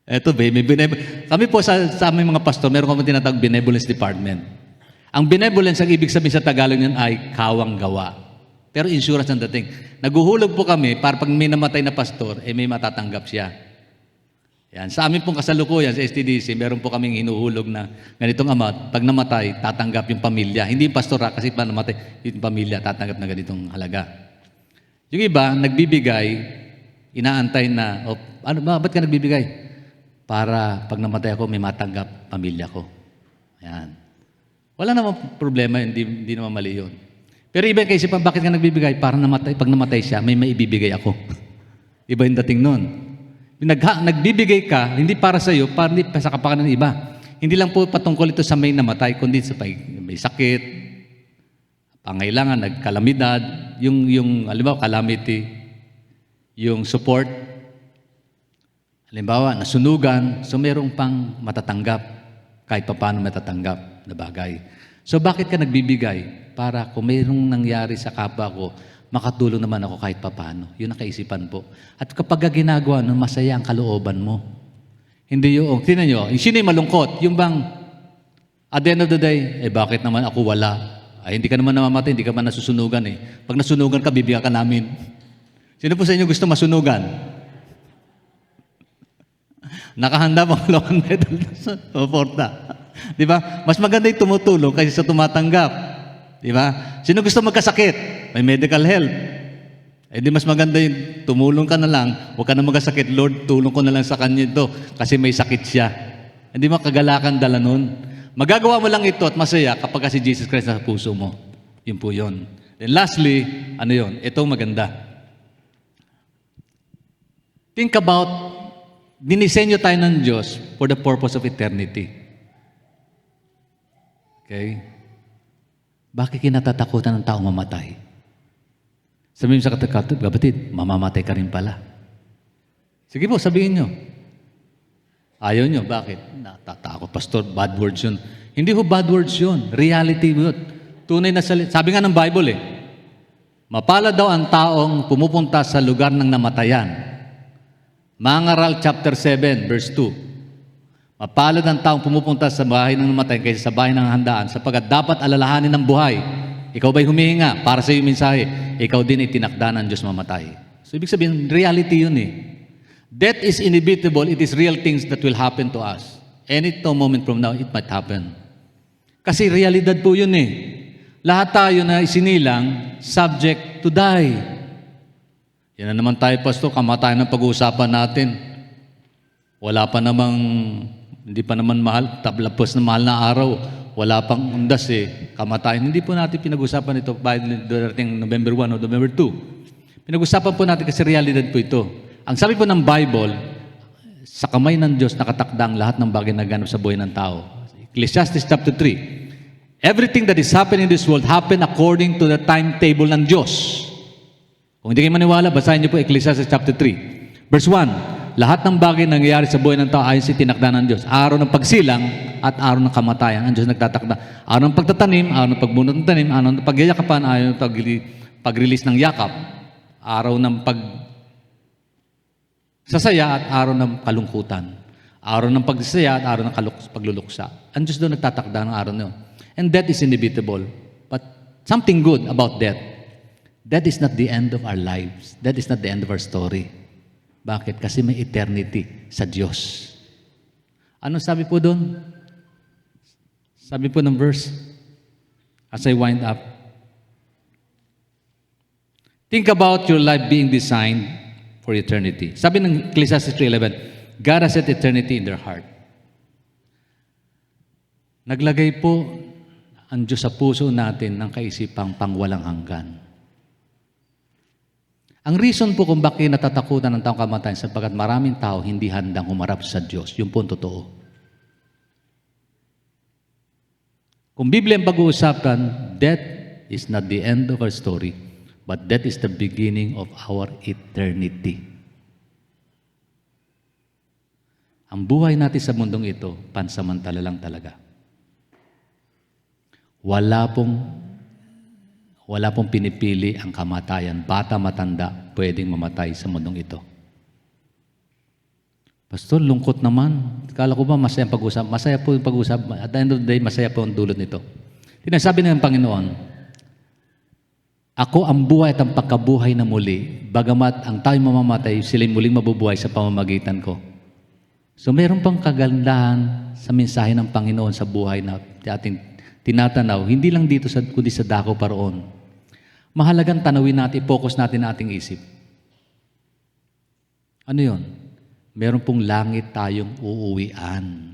Eto kami po sa aming mga pastor, meron kami tinatawag benevolence department. Ang benevolence, ang ibig sabihin sa Tagalog niyan ay kawang gawa. Pero insurance ang dating. Naguhulog po kami para pag may namatay na pastor, may matatanggap siya. Yan. Sa amin pong kasalukuyan, sa STDC, meron po kaming hinuhulog na ganitong amount. Pag namatay, tatanggap yung pamilya. Hindi yung pastor kasi pa namatay, yung pamilya tatanggap na ganitong halaga. Yung iba, nagbibigay, inaantay na, ba't ka nagbibigay? Para pag namatay ako, may matanggap pamilya ko. Yan. Wala namang problema, hindi naman mali yun. Pero iba yung kaisipan, bakit ka nagbibigay? Para pag namatay siya, may maibibigay ako. Iba yung dating nun. Nagbibigay ka, hindi para sa iyo, para hindi sa kapakanan ng iba. Hindi lang po patungkol ito sa may namatay, kundi sa may sakit, pangailangan, nagkalamidad, yung halimbawa, calamity, yung support, halimbawa, nasunugan, so merong pang matatanggap, kahit pa paano matatanggap na bagay. So bakit ka nagbibigay? Para kung mayroong nangyari sa kapwa ko, makatulong naman ako kahit pa paano. Yun ang kaisipan po. At kapag ginagawa, masaya ang kalooban mo. Hindi yung, tinan nyo, sino yung malungkot? Yung bang, at the end of the day, bakit naman ako wala? Hindi ka naman namamatay, hindi ka man nasusunugan eh. Pag nasunugan ka, bibigyan ka namin. Sino po sa inyo gusto masunugan? Nakahanda bang lawan medal sa porta? Di ba? Mas maganda yung tumutulong kaysa sa tumatanggap. Di ba? Sino gusto magkasakit? May medical help. Di mas maganda yung tumulong ka na lang, huwag ka na magkasakit. Lord, tulong ko na lang sa kanya ito kasi may sakit siya. Hindi makagalakan dala nun. Magagawa mo lang ito at masaya kapag si Jesus Christ sa puso mo. Yun po yun. Then lastly, ano yun? Ito maganda. Think about, dinisenyo tayo ng Diyos for the purpose of eternity. Okay? Bakit kinatatakutan ng tao mamatay? Sabihin mo sa kapatid, mamamatay ka rin pala. Sige po, sabihin nyo. Ayaw nyo, bakit? Natatakot, pastor, bad words yun. Hindi ho bad words yun. Reality yun. Tunay na salita. Sabi nga ng Bible mapalad daw ang taong pumupunta sa lugar ng namatayan. Mangaral chapter 7, verse 2. Mapalad ang taong pumupunta sa bahay ng namatayan kaysa sa bahay ng handaan sapagkat dapat alalahanin ng buhay. Ikaw ba'y humihinga para sa iyong mensahe? Ikaw din ay tinakda ng Diyos mamatay. So ibig sabihin, reality yun Death is inevitable. It is real things that will happen to us. Any moment from now, it might happen. Kasi realidad po yun Lahat tayo na isinilang, subject to die. Yan na naman tayo, pastor, kamatayan ang pag-uusapan natin. Wala pa namang, hindi pa naman mahal, tablapos na mahal na araw. Wala pang undas kamatayan. Hindi po natin pinag-usapan ito by darating November 1 o November 2. Pinag-usapan po natin kasi realidad po ito. Ang sabi po ng Bible, sa kamay ng Diyos nakatakda ang lahat ng bagay na ganap sa buhay ng tao. Ecclesiastes chapter 3. Everything that is happening in this world happened according to the timetable ng Diyos. Kung hindi kayo maniwala, basahin niyo po Ecclesiastes chapter 3. Verse 1. Lahat ng bagay na nangyayari sa buhay ng tao ayon sa tinakda ng Diyos. Araw ng pagsilang at araw ng kamatayan. Ang Diyos nagtatakda. Araw ng pagtatanim, araw ng pagbunot ng tanim, araw ng pagyayakapan, araw ng pag-release ng yakap, araw ng sasaya at araw ng kalungkutan. Araw ng pagsasaya at araw ng pagluluksa. Ang Diyos doon nagtatakda ng araw na yun. And death is inevitable. But something good about death. That is not the end of our lives. That is not the end of our story. Bakit? Kasi may eternity sa Diyos. Ano sabi po doon? Sabi po ng verse, as I wind up, think about your life being designed for eternity. Sabi ng Ecclesiastes 3:11, God has set eternity in their heart. Naglagay po ang Diyos sa puso natin ng kaisipang pangwalang hanggan. Ang reason po kung bakit natatakutan ng taong kamatayan sapagkat maraming tao hindi handang humarap sa Diyos. Yung po ang totoo. Kung Biblia ang pag-uusapan, death is not the end of our story, but death is the beginning of our eternity. Ang buhay natin sa mundong ito, pansamantala lang talaga. Wala pong pinipili ang kamatayan. Bata, matanda, pwedeng mamatay sa mundong ito. Pastor, lungkot naman. Kala ko ba masaya ang pag-usap? Masaya po yung pag-usap. At the end of the day, masaya po ang dulot nito. Tinasabi ng Panginoon, ako ang buhay at ang pagkabuhay na muli, bagamat ang tayo mamamatay, sila'y muling mabubuhay sa pamamagitan ko. So mayroon pang kagandahan sa mensahe ng Panginoon sa buhay na ating tinatanaw, hindi lang dito kundi sa dako paroon. Mahalagang tanawin natin, focus natin ang ating isip. Ano yon? Meron pong langit tayong uuwian.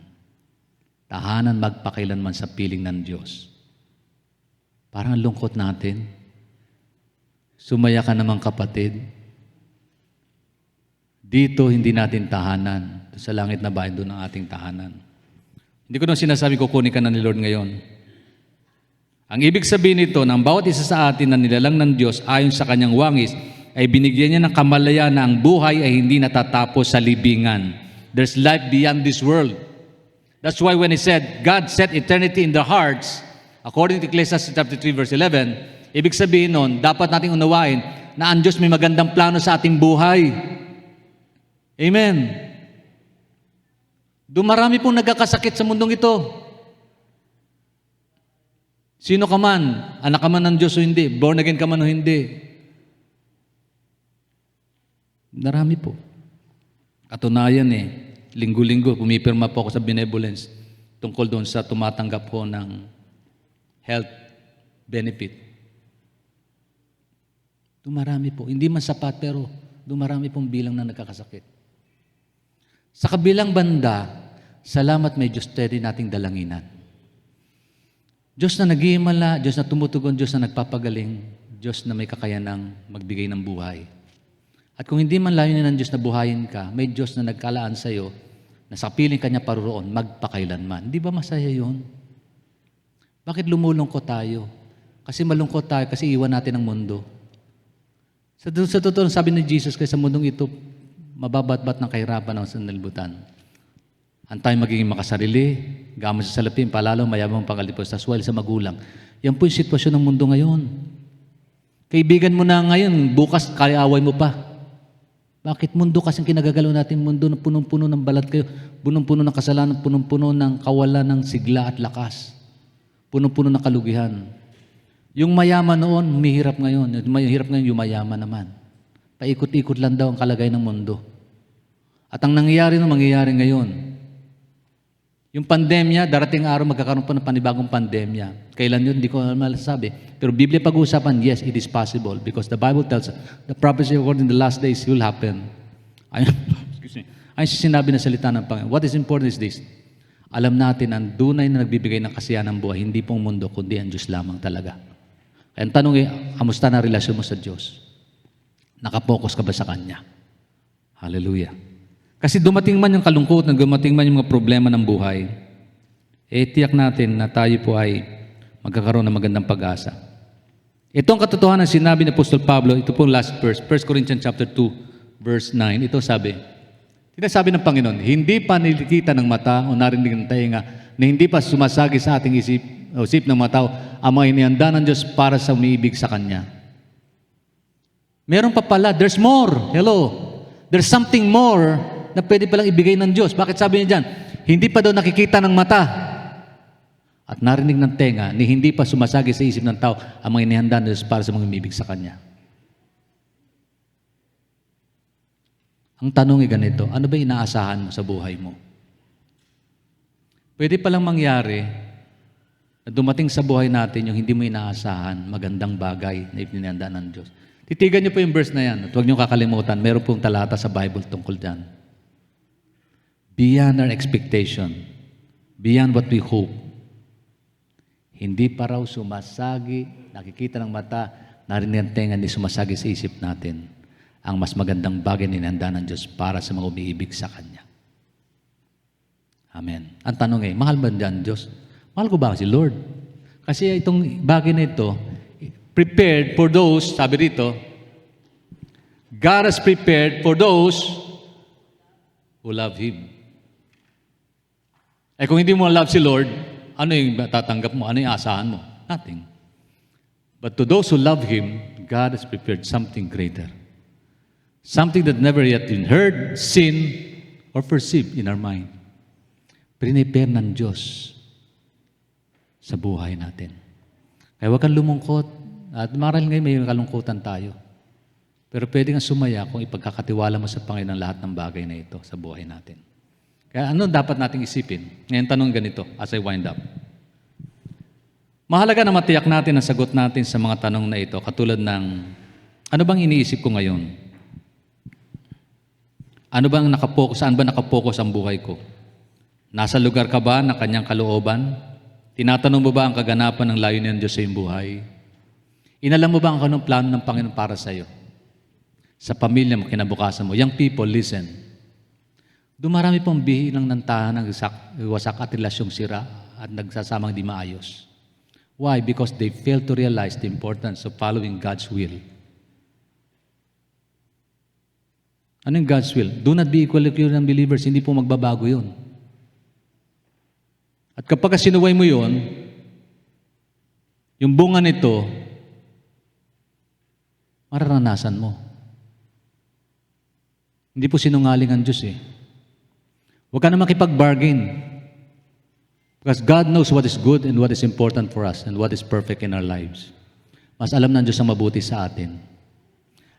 Tahanan magpakailanman sa piling ng Diyos. Parang lungkot natin. Sumaya ka naman kapatid. Dito hindi natin tahanan. Sa langit na bahay doon ang ating tahanan. Hindi ko nang sinasabi kukunin ka na ni Lord ngayon. Ang ibig sabihin nito, ng bawat isa sa atin na nilalang ng Diyos ayon sa kanyang wangis, ay binigyan niya ng kamalayan na ang buhay ay hindi natatapos sa libingan. There's life beyond this world. That's why when He said, God set eternity in their hearts, according to Ecclesiastes chapter 3 verse 11, ibig sabihin nun, dapat nating unawain na ang Diyos may magandang plano sa ating buhay. Amen. Dumarami pong nagkakasakit sa mundong ito. Sino ka man, anak ka man ng Diyos o hindi, born again ka man o hindi. Narami po. Katunayan linggo-linggo, pumipirma po ako sa benevolence tungkol doon sa tumatanggap ko ng health benefit. Dumarami po. Hindi man sapat, pero dumarami pong bilang na nagkakasakit. Sa kabilang banda, salamat may Diyos steady nating dalanginan. Diyos na nag-iimala, Diyos na tumutugon, Diyos na nagpapagaling, Diyos na may kakayanang magbigay ng buhay. At At kung hindi man layunin ng Diyos na buhayin ka, may Diyos na nagkalaan sa iyo, na sa piling Kanya paroroon, magpakailanman. Di ba masaya yun? Bakit lumulungkot tayo? Kasi malungkot tayo, kasi iwan natin ang mundo. Sa totoo, sabi ni Jesus, kasi sa mundong ito, mababatbat ng kahirapan ng sanlibutan. Ang tayo magiging makasarili, gamit sa salapin, palalo, mayabang pangalipos, taswal sa magulang. Yan po yung sitwasyon ng mundo ngayon. Kaibigan mo na ngayon, bukas kaya away mo pa. Bakit mundo kasing kinagagalaw natin, mundo na punong-puno ng balat kayo, punong-puno ng kasalanan, punong-puno ng kawalan ng sigla at lakas, punong-puno ng kalugihan. Yung mayaman noon, mahirap ngayon. Yung mahirap ngayon, yung mayaman naman. Paikot-ikot lang daw ang kalagay ng mundo. At ang nangyayari na mangyayari ngayon, yung pandemya, darating araw magkakaroon pa ng panibagong pandemya. Kailan yun? Hindi ko malasabi. Pero Biblia pag-uusapan, yes, it is possible. Because the Bible tells us, the prophecy according to the last days will happen. Ayun sinabi na salita ng Panginoon. What is important is this. Alam natin, ang dunay na nagbibigay ng kasiyahan ng buhay, hindi pong mundo, kundi ang Diyos lamang talaga. Kaya ang tanong kamusta na relasyon mo sa Diyos? Nakapokus ka ba sa Kanya? Hallelujah. Kasi dumating man yung kalungkutan, dumating man yung mga problema ng buhay, tiyak natin na tayo po ay magkakaroon ng magandang pag-asa. Ito ang katotohanan sinabi ni Apostol Pablo, ito po last verse, 1 Corinthians chapter 2, verse 9. Ito sabi ng Panginoon, hindi pa nilikita ng mata o narinig ng tainga na hindi pa sumasagi sa ating isip ng mga tao ang mga inihanda ng Diyos para sa umiibig sa Kanya. Meron pa pala, there's more. Hello. There's something more na pwede palang ibigay ng Diyos. Bakit sabi niya dyan? Hindi pa daw nakikita ng mata at narinig ng tenga ni hindi pa sumasagi sa isip ng tao ang mga inihanda ng Diyos para sa mga umibig sa Kanya. Ang tanong ay ganito, ano ba inaasahan mo sa buhay mo? Pwede palang mangyari na dumating sa buhay natin yung hindi mo inaasahan, magandang bagay na ipinihanda ng Diyos. Titigan niyo po yung verse na yan at huwag niyo kakalimutan, meron pong talata sa Bible tungkol dyan. Beyond our expectation, beyond what we hope, hindi pa raw sumasagi, nakikita ng mata, narinig ang tenga, hindi sumasagi sa isip natin ang mas magandang bagay na inihanda ng Diyos para sa mga umiibig sa Kanya. Amen. Ang tanong mahal ba diyan Diyos? Mahal ko ba si Lord? Kasi itong bagay na ito, prepared for those, sabi rito, God has prepared for those who love Him. Kung hindi mo love si Lord, ano yung tatanggap mo? Ano yung asahan mo? Nothing. But to those who love Him, God has prepared something greater. Something that never yet been heard, seen, or perceived in our mind. Prepare ng Diyos sa buhay natin. Kaya huwag kang lumungkot. At marahil ngayon may kalungkutan tayo. Pero pwede kang sumaya kung ipagkakatiwala mo sa Panginoon lahat ng bagay na ito sa buhay natin. Kaya ano dapat nating isipin? Ngayon tanong ganito as I wind up. Mahalaga na matiyak natin ang sagot natin sa mga tanong na ito katulad ng ano bang iniisip ko ngayon? Ano bang saan ba nakapokus ang buhay ko? Nasa lugar ka ba ng Kanyang kalooban? Tinatanong mo ba ang kaganapan ng layunin ng Diyos sa iyong buhay? Inalam mo ba ang anong plano ng Panginoon para sa iyo? Sa pamilya mo, kinabukasan mo. Young people, listen. Dumarami pong bihilang ng tahanan ng wasak at relasyong sira at nagsasamang di maayos. Why? Because they fail to realize the importance of following God's will. Ano yung God's will? Do not be equal to ng believers. Hindi po magbabago yun. At kapag sinuway mo yun, yung bunga nito, mararanasan mo. Hindi po sinungaling ang Diyos Huwag ka na makipag-bargain. Because God knows what is good and what is important for us and what is perfect in our lives. Mas alam ng Diyos ang mabuti sa atin.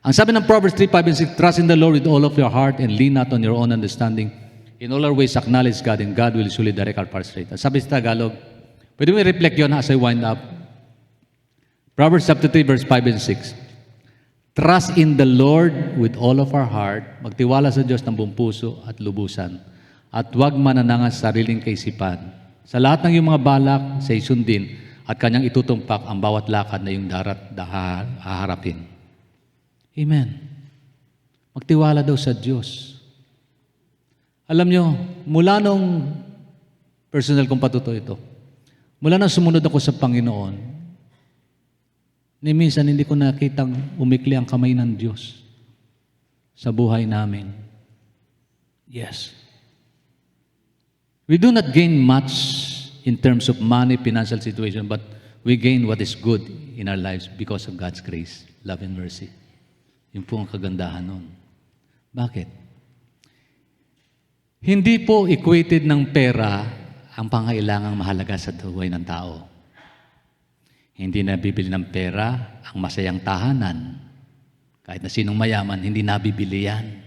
Ang sabi ng Proverbs 3:5 and 6, trust in the Lord with all of your heart and lean not on your own understanding. In all our ways, acknowledge God and God will surely direct our paths straight. Sabi sa Tagalog, pwede mo i-reflect yun as I wind up. Proverbs chapter 3, verse 5 and 6. Trust in the Lord with all of our heart. Magtiwala sa Diyos ng buong puso at lubusan. At huwag mananangan sa sariling kaisipan. Sa lahat ng iyong mga balak, sa isundin at Kanyang itutumpak ang bawat lakad na iyong haharapin. Amen. Magtiwala daw sa Diyos. Alam nyo, mula nung personal kong patuto ito, mula nang sumunod ako sa Panginoon, ni minsan hindi ko nakitang umikli ang kamay ng Diyos sa buhay namin. Yes. We do not gain much in terms of money, financial situation, but we gain what is good in our lives because of God's grace, love, and mercy. Yun po ang kagandahan nun. Bakit? Hindi po equated ng pera ang pangailangang mahalaga sa buhay ng tao. Hindi nabibili ng pera ang masayang tahanan. Kahit na sinong mayaman, hindi nabibili yan.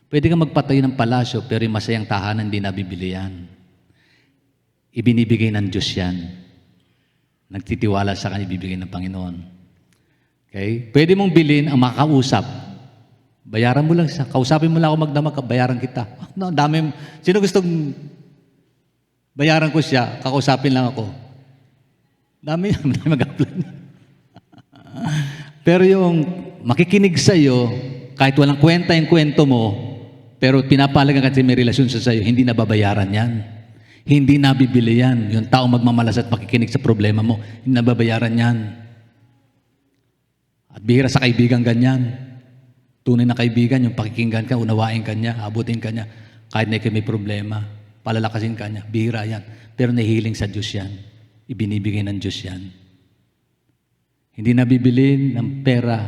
Pwede kang magpatayo ng palasyo, pero yung masayang tahanan, hindi nabibili yan. Ibinibigay ng Diyos yan. Nagtitiwala sa kanya, ibibigay ng Panginoon. Okay? Pwede mong bilhin ang makausap. Bayaran mo lang siya. Kausapin mo lang ako magdamag, bayaran kita. No, dami. Sino gustong bayaran ko siya, kakausapin lang ako? Dami mag-apply. Pero yung makikinig sa iyo, kahit walang kwenta yung kwento mo, pero pinapalagan kasi may relasyon sa iyo, hindi nababayaran yan. Hindi nabibili yan. Yung tao magmamalas at makikinig sa problema mo, hindi nababayaran yan. At bihira sa kaibigan ganyan. Tunay na kaibigan, yung pakikinggan ka, unawain ka niya, abutin ka niya, kahit na ikaw may problema, palalakasin ka niya, bihira yan. Pero nahihiling sa Diyos yan. Ibinibigay ng Diyos yan. Hindi nabibili ng pera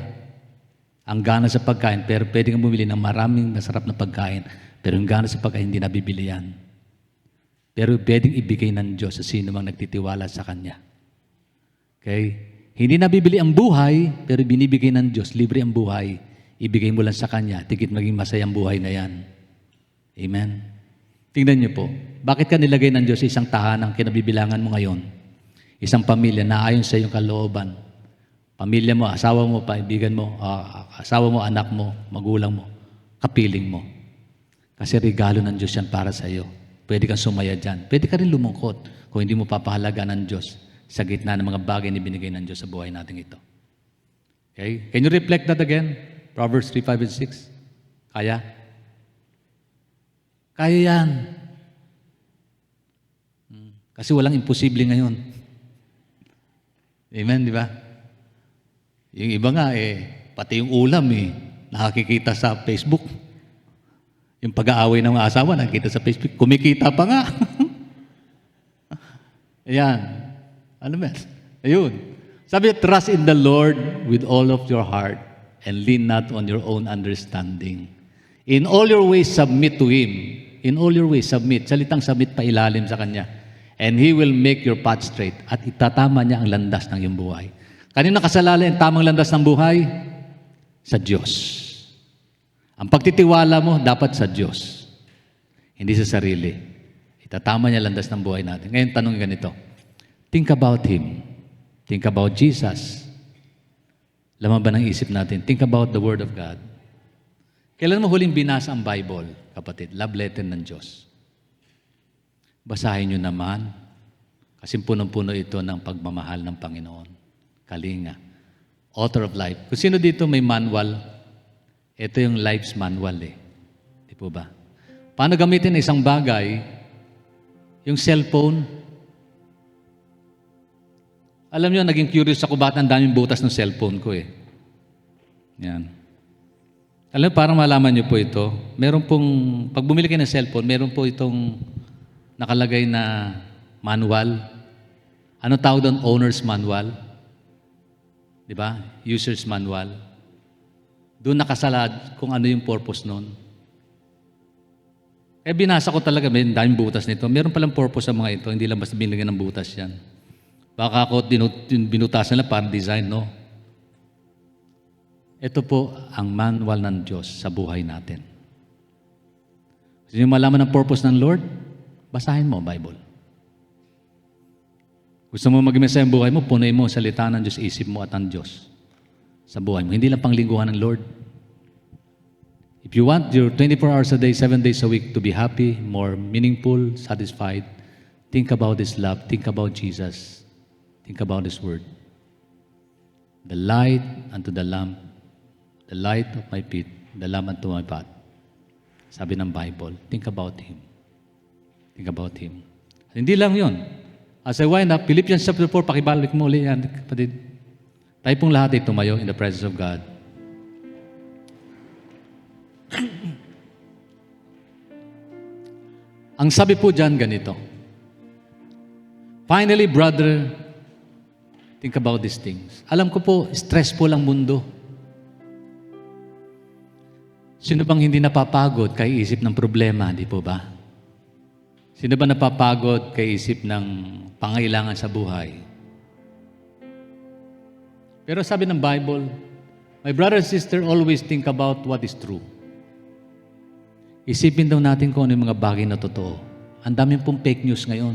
ang gana sa pagkain, pero pwede kang bumili ng maraming masarap na pagkain, pero yung gana sa pagkain, hindi nabibili yan. Pero pwedeng ibigay ng Diyos sa sino mang nagtitiwala sa Kanya. Okay? Hindi nabibili ang buhay, pero binibigay ng Diyos, libre ang buhay. Ibigay mo lang sa Kanya, tigit maging masayang buhay na yan. Amen? Tingnan niyo po, bakit ka nilagay ng Diyos sa isang tahanang kinabibilangan mo ngayon? Isang pamilya na ayon sa iyong kalooban. Pamilya mo, asawa mo, kaibigan mo, asawa mo, anak mo, magulang mo, kapiling mo. Kasi regalo ng Diyos yan para sa iyo. Pwede kang sumaya dyan. Pwede ka rin lumungkot kung hindi mo papahalaga ng Diyos sa gitna ng mga bagay na binigay ng Diyos sa buhay natin ito. Okay? Can you reflect that again? Proverbs 3, 5, and 6. Kaya? Kaya yan. Kasi walang imposible ngayon. Amen, di ba? Yung iba nga, pati yung ulam, nakakikita sa Facebook. Yung pag-aaway ng mga asawa, nakikita sa Facebook. Kumikita pa nga. Ayan. Ano ba? Ayun. Sabi, trust in the Lord with all of your heart and lean not on your own understanding. In all your ways, submit to Him. In all your ways, submit. Salitang submit pa ilalim sa Kanya. And He will make your path straight. At itatama niya ang landas ng iyong buhay. Kanina kasalala ang tamang landas ng buhay? Sa Diyos. Ang pagtitiwala mo, dapat sa Diyos. Hindi sa sarili. Itatama niya landas ng buhay natin. Ngayon, tanong ganito. Think about Him. Think about Jesus. Laman ba ng isip natin? Think about the Word of God. Kailan mo huling binasa ang Bible, kapatid? Love letter ng Diyos. Basahin nyo naman. Kasi punong-puno ito ng pagmamahal ng Panginoon. Kalinga. Author of life. Kung sino dito may manual, ito yung life's manual Di po ba? Paano gamitin isang bagay, yung cellphone? Alam nyo, naging curious ako bakit ang daming butas ng cellphone ko Yan. Alam nyo, parang malaman nyo po ito. Meron pong, pag bumili kayo ng cellphone, meron po itong nakalagay na manual. Ano tawag doon? Owner's manual. Di ba? User's manual. Doon nakasalad kung ano yung purpose nun. Binasa ko talaga, may daming butas nito. Meron palang purpose sa mga ito, hindi lang basta binigyan ng butas yan. Baka ako binutasan nila para design, no? Ito po ang manual ng Diyos sa buhay natin. Gusto niyo malaman ang purpose ng Lord? Basahin mo ang Bible. Gusto mo mag-imesa ang buhay mo, punuin mo ang salita ng Diyos, isip mo at ang Diyos sa buhay mo. Hindi lang panglingkuhan ng Lord. If you want your 24 hours a day, 7 days a week to be happy, more meaningful, satisfied, think about His love, think about Jesus, think about His Word. The light unto the lamp, the light of my feet, the lamb unto my path. Sabi ng Bible, think about Him. Think about Him. At hindi lang yun. As I wind up, Philippians chapter 4, pakibalik mo ulit yan, kapatid. Tayo pong lahat ay tumayo in the presence of God. Ang sabi po dyan, ganito. Finally, brother, think about these things. Alam ko po, stressful ang mundo. Sino bang hindi napapagod kay isip ng problema, di po ba? Sino ba napapagod kay isip ng pangailangan sa buhay? Pero sabi ng Bible, my brother and sister, always think about what is true. Isipin daw natin kung ano yung mga bagay na totoo. Ang dami pong fake news ngayon.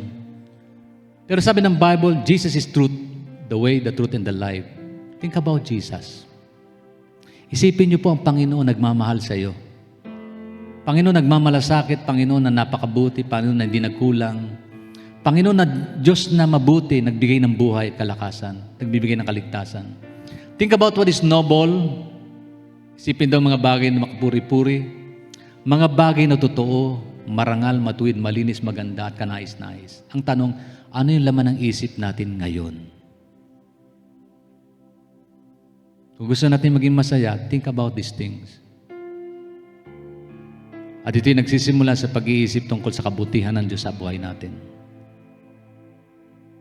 Pero sabi ng Bible, Jesus is truth, the way, the truth, and the life. Think about Jesus. Isipin niyo po ang Panginoon nagmamahal sa iyo. Panginoon nagmamalasakit, Panginoon na napakabuti, Panginoon na hindi nagkulang. Panginoon na Diyos na mabuti, nagbigay ng buhay at kalakasan, nagbibigay ng kaligtasan. Think about what is noble. Isipin daw mga bagay na makapuri-puri. Mga bagay na totoo, marangal, matuwid, malinis, maganda at kanais-nais. Ang tanong, ano yung laman ng isip natin ngayon? Kung gusto natin maging masaya, think about these things. At ito'y nagsisimula sa pag-iisip tungkol sa kabutihan ng Diyos sa buhay natin.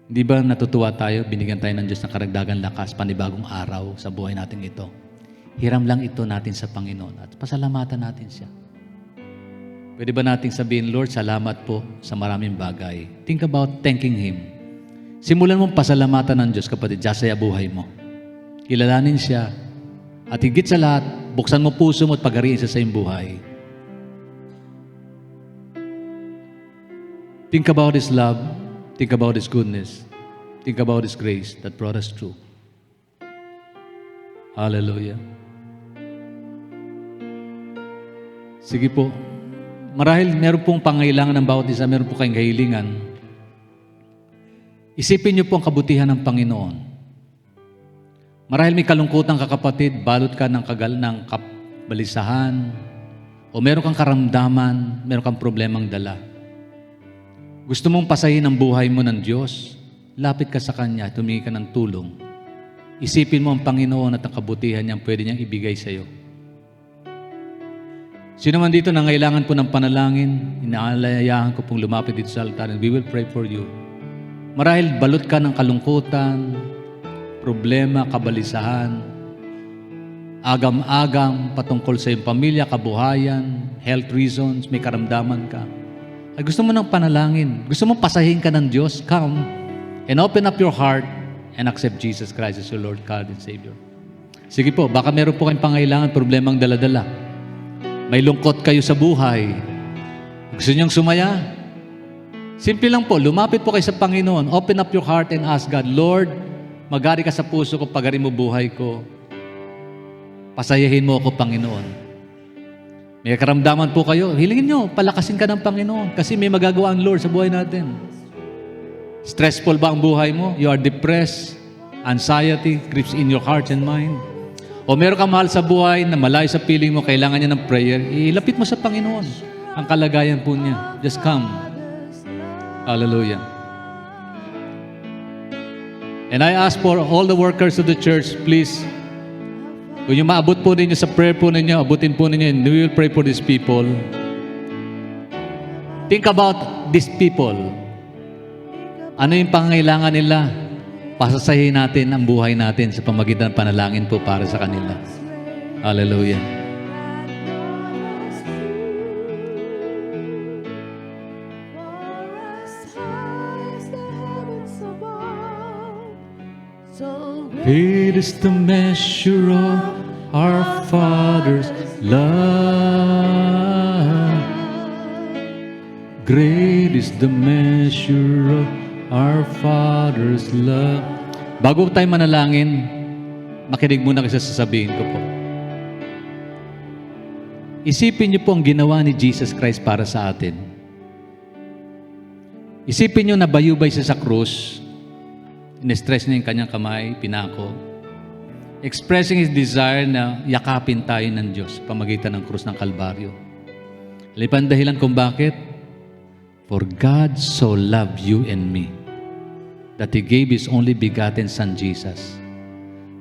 Hindi ba natutuwa tayo, binigyan tayo ng Diyos ng karagdagang lakas, panibagong araw sa buhay natin ito? Hiram lang ito natin sa Panginoon at pasalamatan natin siya. Pwede ba nating sabihin, Lord, salamat po sa maraming bagay. Think about thanking Him. Simulan mong pasalamatan ng Diyos, kapatid, sa buhay mo. Kilalanin siya. At higit sa lahat, buksan mo puso mo at paghariin siya sa iyong buhay. Think about His love. Think about His goodness. Think about His grace that brought us through. Hallelujah. Sige po. Marahil meron pong pangailangan ng bawat isa, meron po kayong kahilingan. Isipin niyo po ang kabutihan ng Panginoon. Marahil may kalungkutan ka, kapatid, balot ka ng kabalisahan, o meron kang karamdaman, meron kang problemang dala. Gusto mong pasahin ang buhay mo ng Diyos, lapit ka sa Kanya, tumingi ka ng tulong. Isipin mo ang Panginoon at ang kabutihan niyang pwede niyang ibigay sa iyo. Sino man dito na kailangan po ng panalangin, inaalayahan ko pong lumapit dito sa altar and we will pray for you. Marahil balot ka ng kalungkutan, problema, kabalisahan, agam-agam patungkol sa iyong pamilya, kabuhayan, health reasons, may karamdaman ka. Ay gusto mo ng panalangin, gusto mo pasahin ka ng Diyos, come and open up your heart and accept Jesus Christ as your Lord, God, and Savior. Sige po, baka meron po kayong pangailangan, problemang dala-dala. May lungkot kayo sa buhay. Gusto niyong sumaya? Simple lang po, lumapit po kayo sa Panginoon. Open up your heart and ask God, Lord, magari ka sa puso ko, pagari mo buhay ko. Pasayahin mo ako, Panginoon. May karamdaman po kayo, hilingin nyo, palakasin ka ng Panginoon kasi may magagawa ang Lord sa buhay natin. Stressful ba ang buhay mo? You are depressed, anxiety creeps in your heart and mind. O meron kang mahal sa buhay na malayo sa piling mo, kailangan niya ng prayer, ilapit mo sa Panginoon ang kalagayan po niya. Just come. Hallelujah. And I ask for all the workers of the church, please, kung yung maabot po ninyo sa prayer po ninyo, abutin po ninyo, and we will pray for these people. Think about these people. Ano yung pangangailangan nila? Pasasahin natin ang buhay natin sa pamagitan ng panalangin po para sa kanila. Hallelujah. Great is the measure of our Father's love. Great is the measure of our Father's love. Bago tayo manalangin, makinig muna kasi sasabihin ko po. Isipin niyo po ang ginawa ni Jesus Christ para sa atin. Isipin niyo na bayubay siya sa krus, in-stress niya yung kanyang kamay, pinako. expressing His desire na yakapin tayo ng Diyos sa pamagitan ng krus ng Kalbaryo. Lipan dahilan kung bakit? For God so loved you and me, that He gave His only begotten Son, Jesus.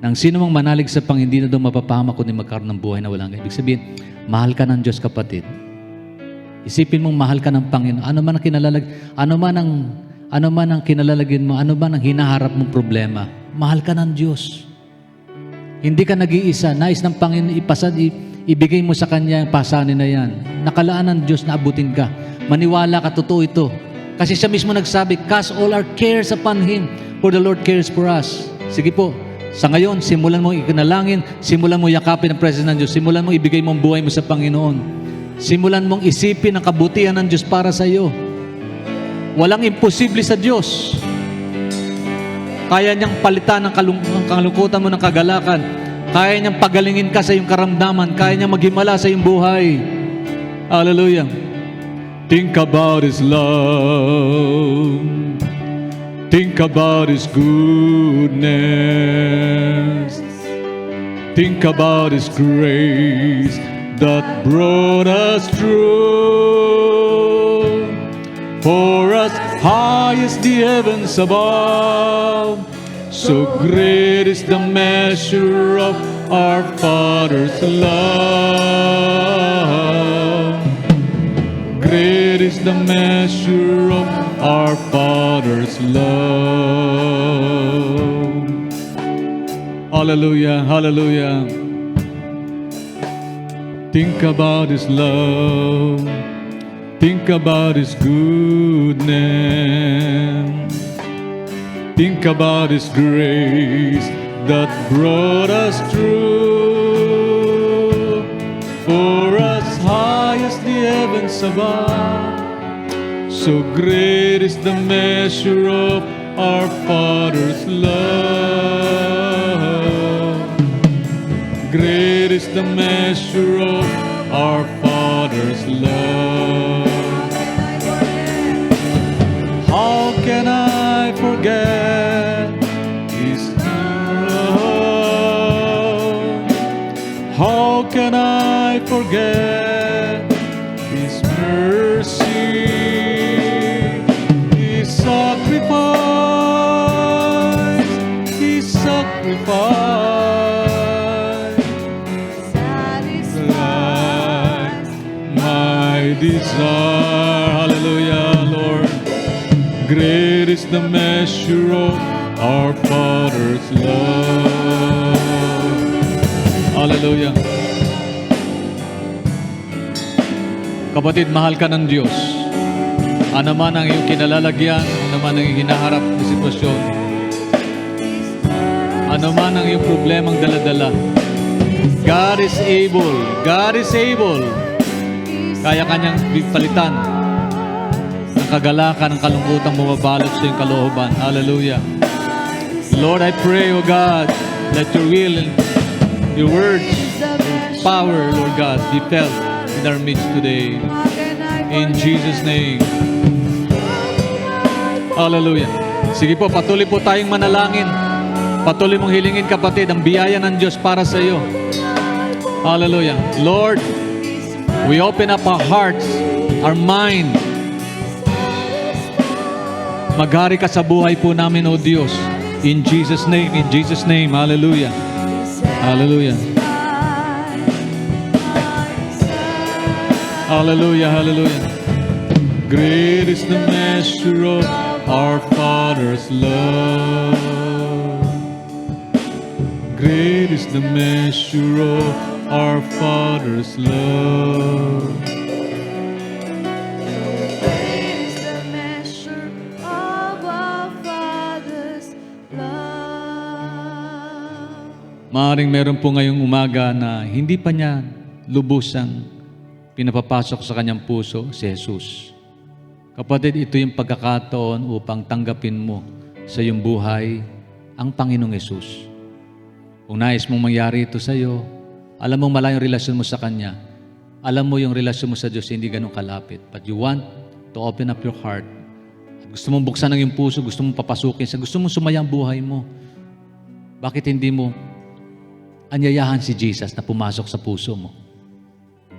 Nang sino mang manalig sa Panginoon, hindi na daw mapapahama kundi magkaroon ng buhay na walang hanggan. Ibig sabihin, mahal ka ng Diyos, kapatid. Isipin mong mahal ka ng Panginoon. Ano man ang kinalalagyan mo, ano man ang hinaharap mong problema, mahal ka ng Diyos. Hindi ka nag-iisa. Nais ng Panginoon ibigay mo sa Kanya ang pasanin na yan. Nakalaan ng Diyos na abutin ka. Maniwala ka, totoo ito. Kasi siya mismo nagsabi, cast all our cares upon Him, for the Lord cares for us. Sige po, sa ngayon, simulan mo ikinalangin, simulan mo yakapin ang presence ng Diyos, simulan mo ibigay mo ang buhay mo sa Panginoon. Simulan mong isipin ang kabutihan ng Diyos para sa iyo. Walang imposible sa Diyos. Kaya niyang palitan ang kalungkutan mo ng kagalakan. Kaya niyang pagalingin ka sa iyong karamdaman. Kaya niyang maghimala sa iyong buhay. Hallelujah. Think about His love. Think about His goodness. Think about His grace that brought us through. For as high as the heavens above, so great is the measure of our Father's love. Great is the measure of our Father's love. Hallelujah, hallelujah. Think about His love. Think about His goodness. Think about His grace that brought us through. For as high as the heavens above, so great is the measure of our Father's love. Great is the measure of our Father's love. How can I forget His love? How can I forget His mercy? His sacrifice, His sacrifice. Desire, hallelujah, Lord. Great is the measure of our Father's love. Hallelujah. Kapatid, mahal ka ng Diyos. Ano man ang iyong kinalalagyan, ano man ang iyong hinaharap na sitwasyon, ano man ang iyong problemang daladala, God is able. God is able. Kaya Kanyang palitan ng kagalakan, ng kalungkutang bumabalot sa iyong kalooban. Hallelujah. Lord, I pray, O God, let your will and your words, your power, Lord God, be felt in our midst today. In Jesus' name. Hallelujah. Sige po, patuloy po tayong manalangin. Patuloy mong hilingin, kapatid, ang biyaya ng Diyos para sa iyo. Hallelujah. Lord, we open up our hearts, our mind. Maghari ka sa buhay po namin, O Diyos. In Jesus' name, in Jesus' name. Hallelujah. Hallelujah. Hallelujah, hallelujah. Great is the measure of our Father's love. Great is the measure of our Father's love. Great is the measure of our Father's love. Maaaring meron po ngayong umaga na hindi pa niya lubusang pinapapasok sa kanyang puso si Jesus. Kapatid, ito yung pagkakataon upang tanggapin mo sa iyong buhay ang Panginoong Jesus. Kung nais mong mangyari ito sa iyo, alam mong malayong relasyon mo sa Kanya. Alam mo yung relasyon mo sa Diyos hindi ganun kalapit. But you want to open up your heart. At gusto mong buksan ang iyong puso, gusto mong papasukin siya, gusto mong sumaya ang buhay mo. Bakit hindi mo anyayahan si Jesus na pumasok sa puso mo.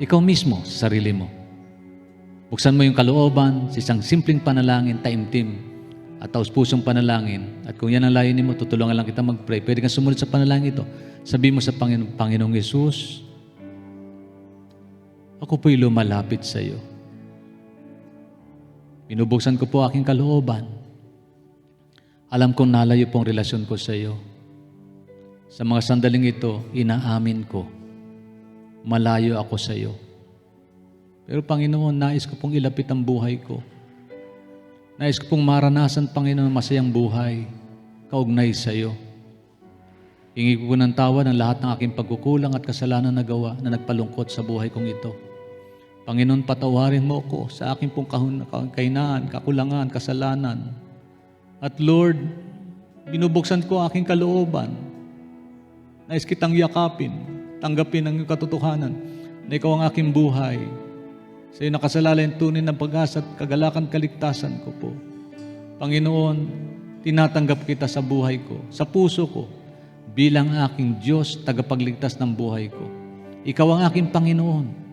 Ikaw mismo, sa sarili mo. Buksan mo yung kalooban sa isang simpleng panalangin, taimtim, at taus-pusong panalangin. At kung yan ang layunin mo, tutulungan lang kita mag-pray. Pwede kang sumunod sa panalangin ito. Sabihin mo sa Panginoong Yesus, ako po'y lumalapit sa iyo. Binubuksan ko po aking kalooban. Alam kong nalayo pong relasyon ko sa iyo. Sa mga sandaling ito, inaamin ko, malayo ako sa iyo. Pero Panginoon, nais ko pong ilapit ang buhay ko. Nais ko pong maranasan, Panginoon, masayang buhay, kaugnay sa iyo. Hingi ko ng tawad ng lahat ng aking pagkukulang at kasalanan na gawa na nagpalungkot sa buhay kong ito. Panginoon, patawarin mo ko sa aking pong kahinaan, kakulangan, kasalanan. At Lord, binubuksan ko aking kalooban. Nais kitang yakapin, tanggapin ang iyong katotohanan na ikaw ang aking buhay. Sa iyo nakasalalay ang tunay ng pag-asa at kagalakan kaligtasan ko po. Panginoon, tinatanggap kita sa buhay ko, sa puso ko, bilang aking Diyos, tagapagligtas ng buhay ko. Ikaw ang aking Panginoon.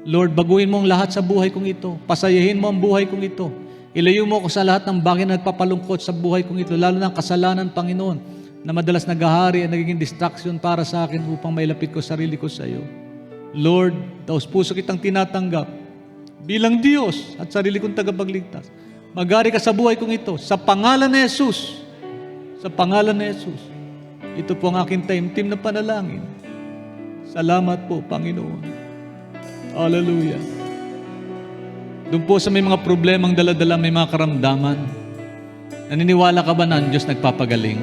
Lord, baguhin mo ang lahat sa buhay kong ito. Pasayahin mo ang buhay kong ito. Ilayo mo ako sa lahat ng bagay na nagpapalungkot sa buhay kong ito, lalo ng kasalanan, Panginoon, na madalas naghahari at nagiging distraction para sa akin upang mailapit ko sarili ko sa iyo. Lord, taos-puso kitang tinatanggap bilang Diyos at sarili kong tagapagligtas. Magari ka sa buhay kong ito, sa pangalan ni Jesus. Sa pangalan ni Jesus. Ito po ang aking taimtim na panalangin. Salamat po, Panginoon. Hallelujah. Doon po sa may mga problemang dala-dala, may mga karamdaman. Naniniwala ka ba na ang Diyos nagpapagaling?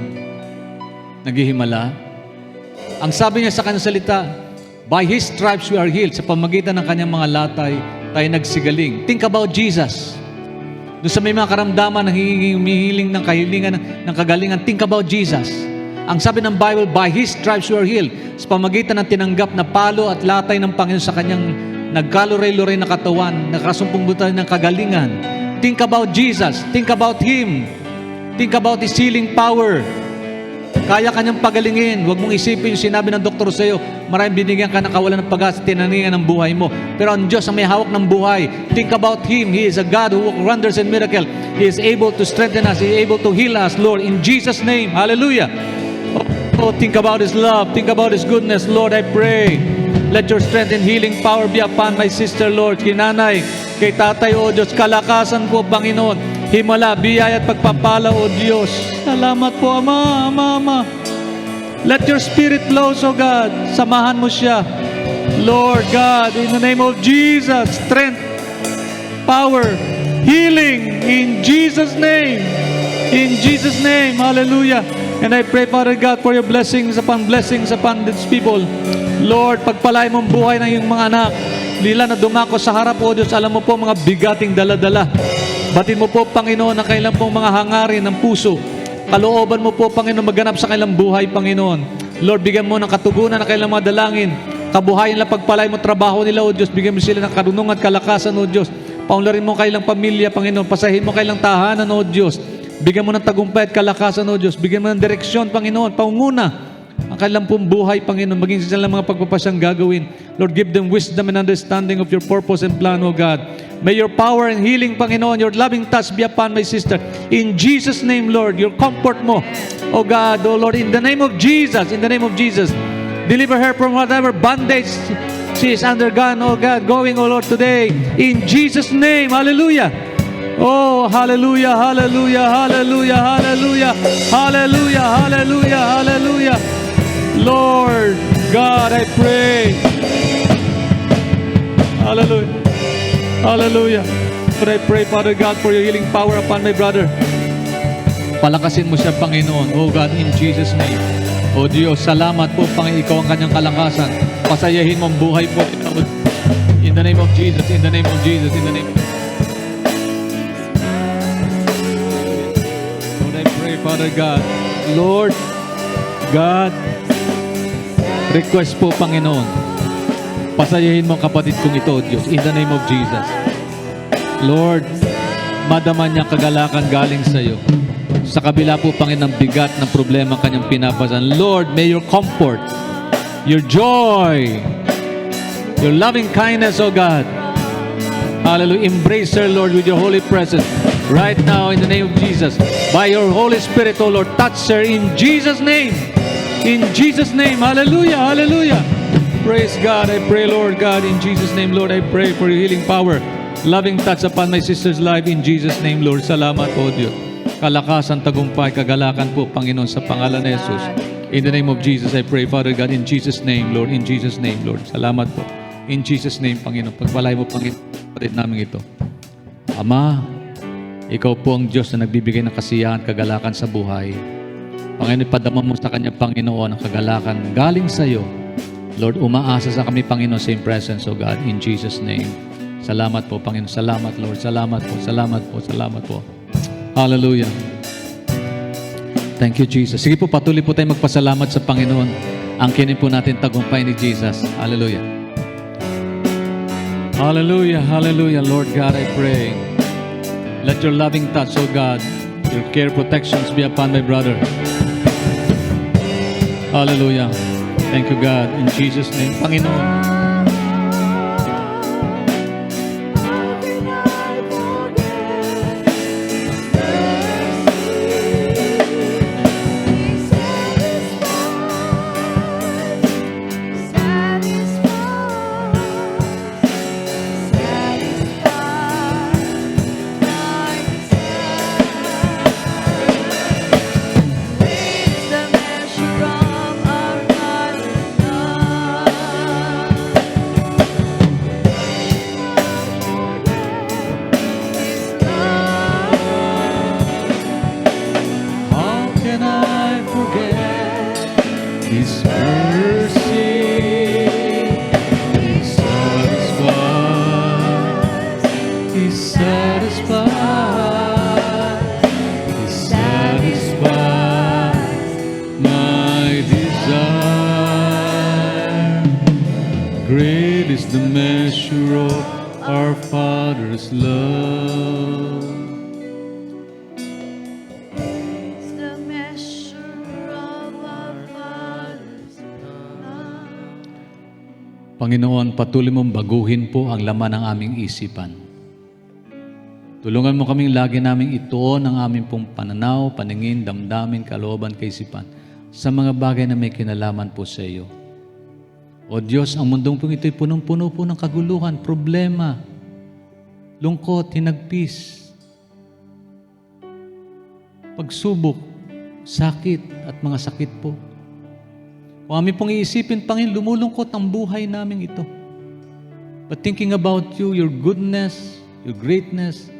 Naghihimala? Ang sabi niya sa kanyang salita, by His stripes we are healed. Sa pamagitan ng kanyang mga latay, tayo nagsigaling. Think about Jesus. Doon sa may mga karamdaman, humihiling ng kahilingan, ng kagalingan, think about Jesus. Ang sabi ng Bible, by His stripes we are healed. Sa pamagitan ng tinanggap na palo at latay ng Panginoon sa kanyang nagkaluray-luray na katawan, nakasumpong buta ng kagalingan. Think about Jesus. Think about Him. Think about His healing power. Kaya kanyang pagalingin. Huwag mong isipin yung sinabi ng doktor sa iyo, maraming binigyan ka na kawalan ng pag-asa, tinaningan ng buhay mo. Pero ang Diyos ang may hawak ng buhay. Think about Him. He is a God who works wonders and miracles. He is able to strengthen us. He is able to heal us, Lord. In Jesus' name. Hallelujah. Oh, think about His love. Think about His goodness. Lord, I pray. Let your strength and healing power be upon my sister, Lord. Kay nanay, kay tatay, O Diyos, kalakasan po, Panginoon. Himala, biyaya at pagpapala, O Diyos. Salamat po, Ama, Ama, Ama. Let your spirit flow, O God. Samahan mo siya. Lord God, in the name of Jesus, strength, power, healing, in Jesus' name. In Jesus' name, hallelujah. And I pray, Father God, for your blessings upon these people. Lord, pagpalain mong buhay ng iyong mga anak. Lila na dumako sa harap, O Diyos, alam mo po mga bigating dala-dala. Batin mo po, Panginoon, ang kailang pong mga hangarin ng puso. Kalooban mo po, Panginoon, maganap sa kailang buhay, Panginoon. Lord, bigyan mo ng katugunan ng kailang mga dalangin. Kabuhayan lang pagpalain mo trabaho nila, O Diyos. Bigyan mo sila ng karunungan at kalakasan, O Diyos. Paunlarin mo kailang pamilya, Panginoon. Pasahin mo kailang tahanan, O Diyos. Bigyan mo ng tagumpay at kalakasan, O Diyos. Bigyan mo ng direksyon, Panginoon. Paunguna ang kailang pong buhay, Panginoon. Maging sila mga pagpapasyang gagawin. Lord, give them wisdom and understanding of your purpose and plan, O God. May your power and healing, Panginoon, your loving touch be upon my sister. In Jesus' name, Lord, your comfort mo, O God, O Lord, in the name of Jesus, deliver her from whatever bondage she is undergone, O God, going, O Lord, today. In Jesus' name, hallelujah. Oh, hallelujah, hallelujah, hallelujah, hallelujah, hallelujah, hallelujah, hallelujah. Lord God, I pray. Hallelujah. Hallelujah. Lord, I pray, Father God, for your healing power upon my brother. Palakasin mo siya, Panginoon. Oh God, in Jesus' name. Oh Diyos, salamat po, Panginoon, ikaw ang kanyang kalakasan. Pasayahin mo ang buhay po. In the name of Jesus, in the name of Jesus, in the name of Jesus. Lord, I pray, Father God. Lord God, request po, Panginoon, pasayahin mo ang kapatid kong ito, Diyos, in the name of Jesus. Lord, madama niya kagalakan galing sa iyo. Sa kabila po, Panginoon, ng bigat ng problema ang kanyang pinapasan. Lord, may your comfort, your joy, your loving kindness, O God. Hallelujah. Embrace her, Lord, with your holy presence. Right now, in the name of Jesus. By your Holy Spirit, O Lord, touch her in Jesus' name. In Jesus' name. Hallelujah. Hallelujah. Praise God. I pray, Lord God, in Jesus' name, Lord, I pray for your healing power. Loving touch upon my sister's life in Jesus' name, Lord. Salamat, O Diyos. Kalakasan, tagumpay, kagalakan po, Panginoon, sa pangalan ni Jesus. In the name of Jesus, I pray, Father God, in Jesus' name, Lord. In Jesus' name, Lord. Salamat po. In Jesus' name, Panginoon. Pagpalay mo, Panginoon, kapatid namin ito. Ama, ikaw po ang Diyos na nagbibigay ng kasiyahan, kagalakan sa buhay. Panginoon, padama mo sa Kanya, Panginoon, ang kagalakan galing sa iyo. Lord, umaasa sa kami, Panginoon, sa iyong presence, O God, in Jesus' name. Salamat po, Panginoon. Salamat, Lord. Salamat po, salamat po, salamat po. Hallelujah. Thank you, Jesus. Sige po, patuloy po tayo magpasalamat sa Panginoon. Ang kinin po natin tagumpay ni Jesus. Hallelujah. Hallelujah, hallelujah. Lord God, I pray. Let your loving touch, O God, your care, protections be upon my brother. Hallelujah. Thank you, God. In Jesus' name, Panginoon. His mercy He satisfies my desire. Great is the measure of our Father's love. Panginoon, patuloy mong baguhin po ang laman ng aming isipan. Tulungan mo kaming lagi naming ituon ang aming pong pananaw, paningin, damdamin, kalooban, kaisipan sa mga bagay na may kinalaman po sa iyo. O Diyos, ang mundong pong ito'y punong-puno po ng kaguluhan, problema, lungkot, hinagpis, pagsubok, sakit at mga sakit po. Kung aming pong iisipin, Panginoon, lumulungkot ang buhay namin ito. But thinking about you, your goodness, your greatness,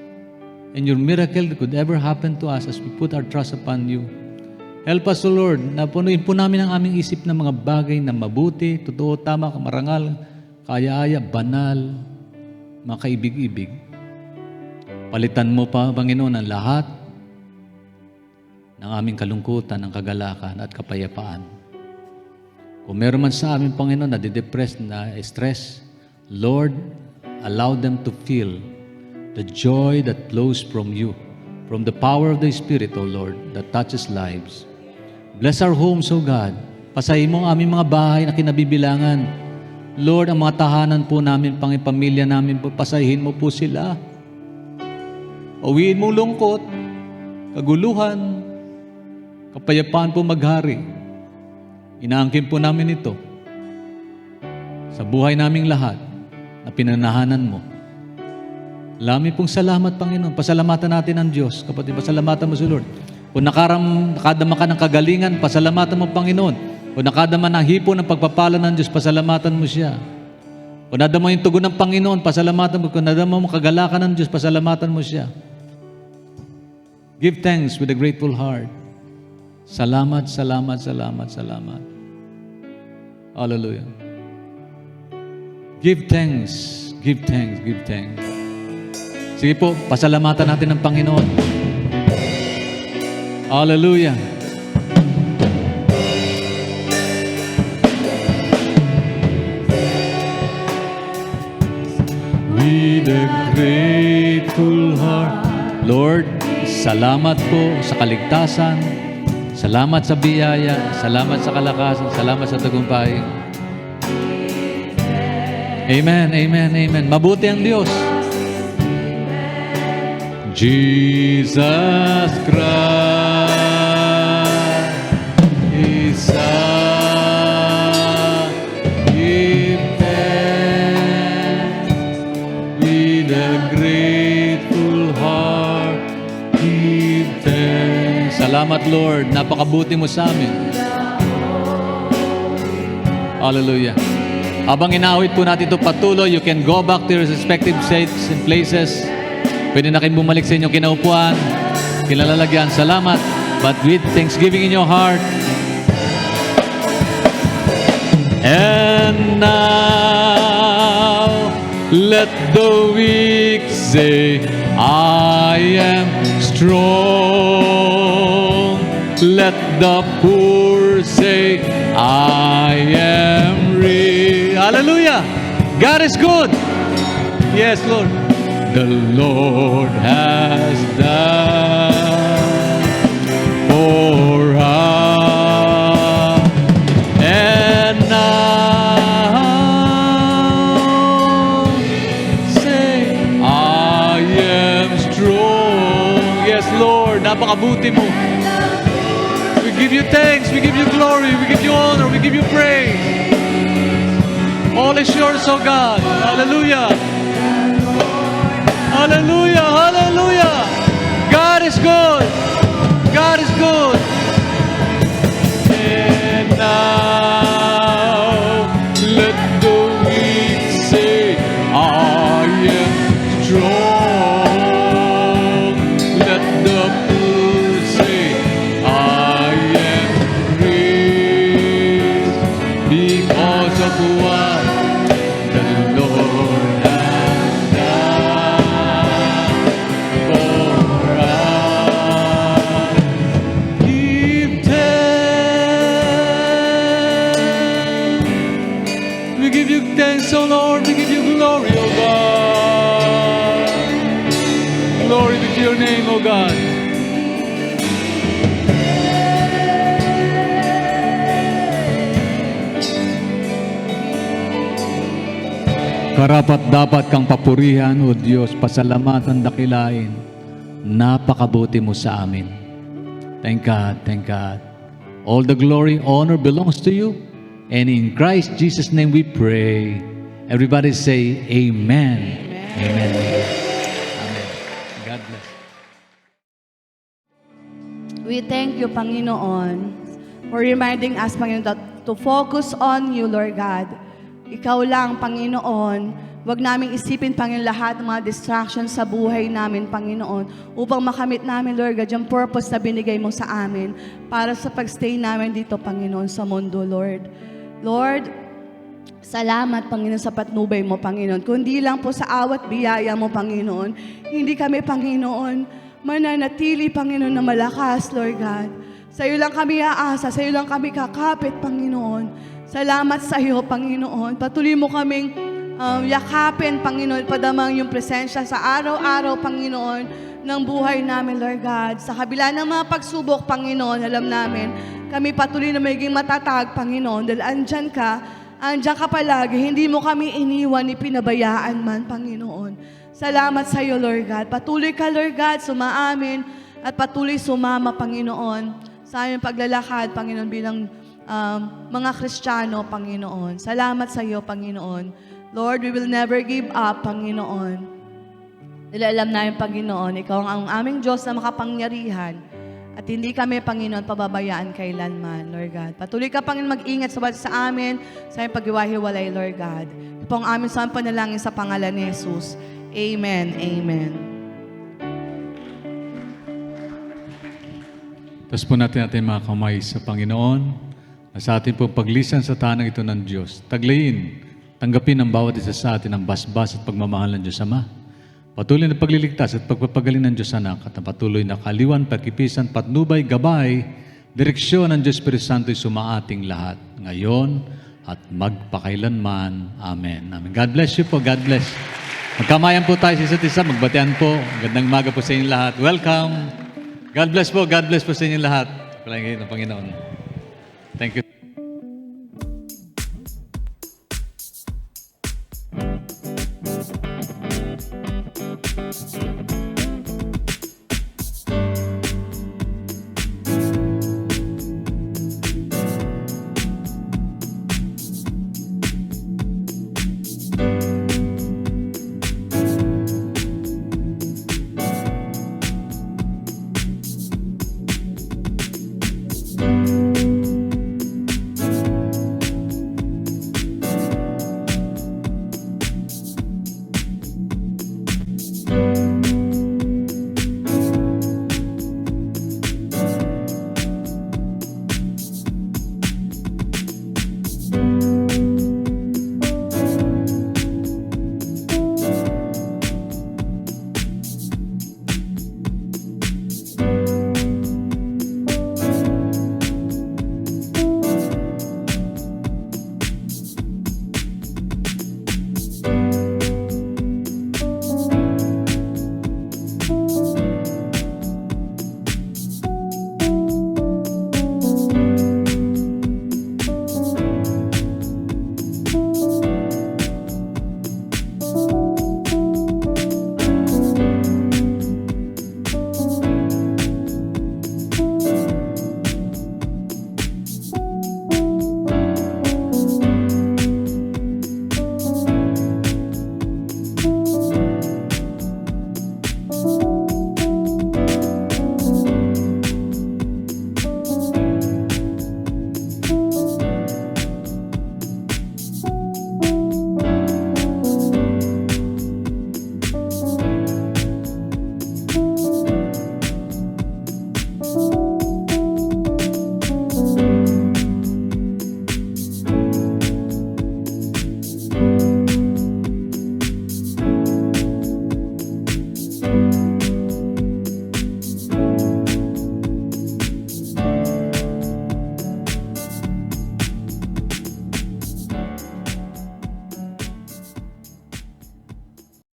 and your miracle that could ever happen to us as we put our trust upon you. Help us, O Lord, na punuin po namin ang aming isip ng mga bagay na mabuti, totoo, tama, marangal, kaya-aya, banal, makaibig-ibig. Palitan mo pa, Panginoon, ang lahat ng aming kalungkutan, ng kagalakan at kapayapaan. Kung meron man sa amin, Panginoon, na didepressed, na stress, Lord, allow them to feel the joy that flows from you, from the power of the Spirit, O Lord, that touches lives. Bless our homes, O God. Pasahin mo ang aming mga bahay na kinabibilangan. Lord, ang mga tahanan po namin, pamilya namin po, pasahin mo po sila. Uwiin mong lungkot, kaguluhan, kapayapaan po maghari. Inaangkin po namin ito sa buhay naming lahat na pinanahanan mo. Lami pong salamat, Panginoon. Pasalamatan natin ang Diyos. Kapatid, pasalamatan mo si Lord. Kung nakadama ka ng kagalingan, pasalamatan mo, Panginoon. Kung nakadama ng hipo ng pagpapala ng Diyos, pasalamatan mo siya. Kung nadama yung tugon ng Panginoon, pasalamatan mo. Kung nadama mo kagalakan ng Diyos, pasalamatan mo siya. Give thanks with a grateful heart. Salamat, salamat, salamat, salamat. Hallelujah. Give thanks, give thanks, give thanks. Sige po, pasalamatan natin ang Panginoon. Hallelujah. With a grateful heart. Lord, salamat po sa kaligtasan. Salamat sa biyaya, salamat sa kalakasan, salamat sa tagumpay. Amen, amen, amen. Mabuti ang Diyos. Jesus Christ, Isa, give thanks with a grateful heart, give thanks. Salamat Lord, napakabuti mo sa amin. Hallelujah. Habang inaawit po natin ito patuloy, you can go back to your respective seats and places. Pwede na kayong bumalik sa inyong kinaupuan, kinalalagyan. Salamat. But with thanksgiving in your heart. And now, let the weak say, I am strong. Let the poor say, I am rich. Hallelujah. God is good. Yes, Lord. The Lord has done for us. And now say, I am strong. Yes, Lord. Napakabuti mo. We give you thanks. We give you glory. We give you honor. We give you praise. All is yours, oh God. Hallelujah. Hallelujah, hallelujah. God is good. God is good. And now let the weak say, I am strong. Let the poor say, I am rich because of what the Lord has done for us. Give thanks. We give you thanks, O Lord. We give you glory, O God. Glory be to your name, O God. Karapat dapat kang papurihan, O Diyos, pasalamatan, dakilain. Napakabuti mo sa amin. Thank God, thank God. All the glory, honor belongs to you. And in Christ Jesus' name we pray. Everybody say, Amen. Amen. Amen. God bless. We thank you, Panginoon, for reminding us, Panginoon, to focus on you, Lord God. Ikaw lang, Panginoon. Huwag naming isipin, Panginoon, lahat ng mga distractions sa buhay namin, Panginoon, upang makamit namin, Lord God, yung purpose na binigay mo sa amin para sa pagstay namin dito, Panginoon, sa mundo, Lord. Lord, salamat, Panginoon, sa patnubay mo, Panginoon. Kundi lang po sa awat biyaya mo, Panginoon, hindi kami, Panginoon, mananatili, Panginoon, na malakas, Lord God. Sa iyo lang kami aasa, sa iyo lang kami kakapit, Panginoon. Salamat sa iyo, Panginoon. Patuloy mo kaming yakapin, Panginoon, padamang yung presensya sa araw-araw, Panginoon, ng buhay namin, Lord God. Sa kabila ng mga pagsubok, Panginoon, alam namin, kami patuloy na magiging matatag, Panginoon, dahil andyan ka palagi, hindi mo kami iniwan ni pinabayaan man, Panginoon. Salamat sa iyo, Lord God. Patuloy ka, Lord God, sumaamin at patuloy sumama, Panginoon, sa aming paglalakad, Panginoon, bilang mga Kristiyano, Panginoon. Salamat sa iyo, Panginoon. Lord, we will never give up, Panginoon. Dahil alam namin, Panginoon, ikaw ang aming Diyos na makapangyarihan. At hindi kami, Panginoon, pababayaan kailanman, Lord God. Patuloy ka, Panginoon, mag-ingat sa amin, sa aming paghiwa-hiwalay, Lord God. Ito po ang aming samang panalangin sa pangalan ni Jesus. Amen. Amen. Tapos po natin mga kamay sa Panginoon. Sa ating pong paglisan sa tanang ito ng Diyos, taglayin, tanggapin ang bawat isa sa atin ang basbas at pagmamahal ng Diyos Ama. Patuloy na pagliligtas at pagpapagaling ng Diyos Anak at ang patuloy na kaliwan, pagkipisan, patnubay, gabay, direksyon ng Diyos Espiritu Santo ay sumaating lahat, ngayon at magpakailanman. Amen. Amen. God bless you po. God bless. Magkamayan po tayo sa isa't isa. Magbatian po. Gandang umaga po sa inyong lahat. Welcome. God bless po. God bless po sa inyong lahat. Palangin ng Panginoon. Thank you.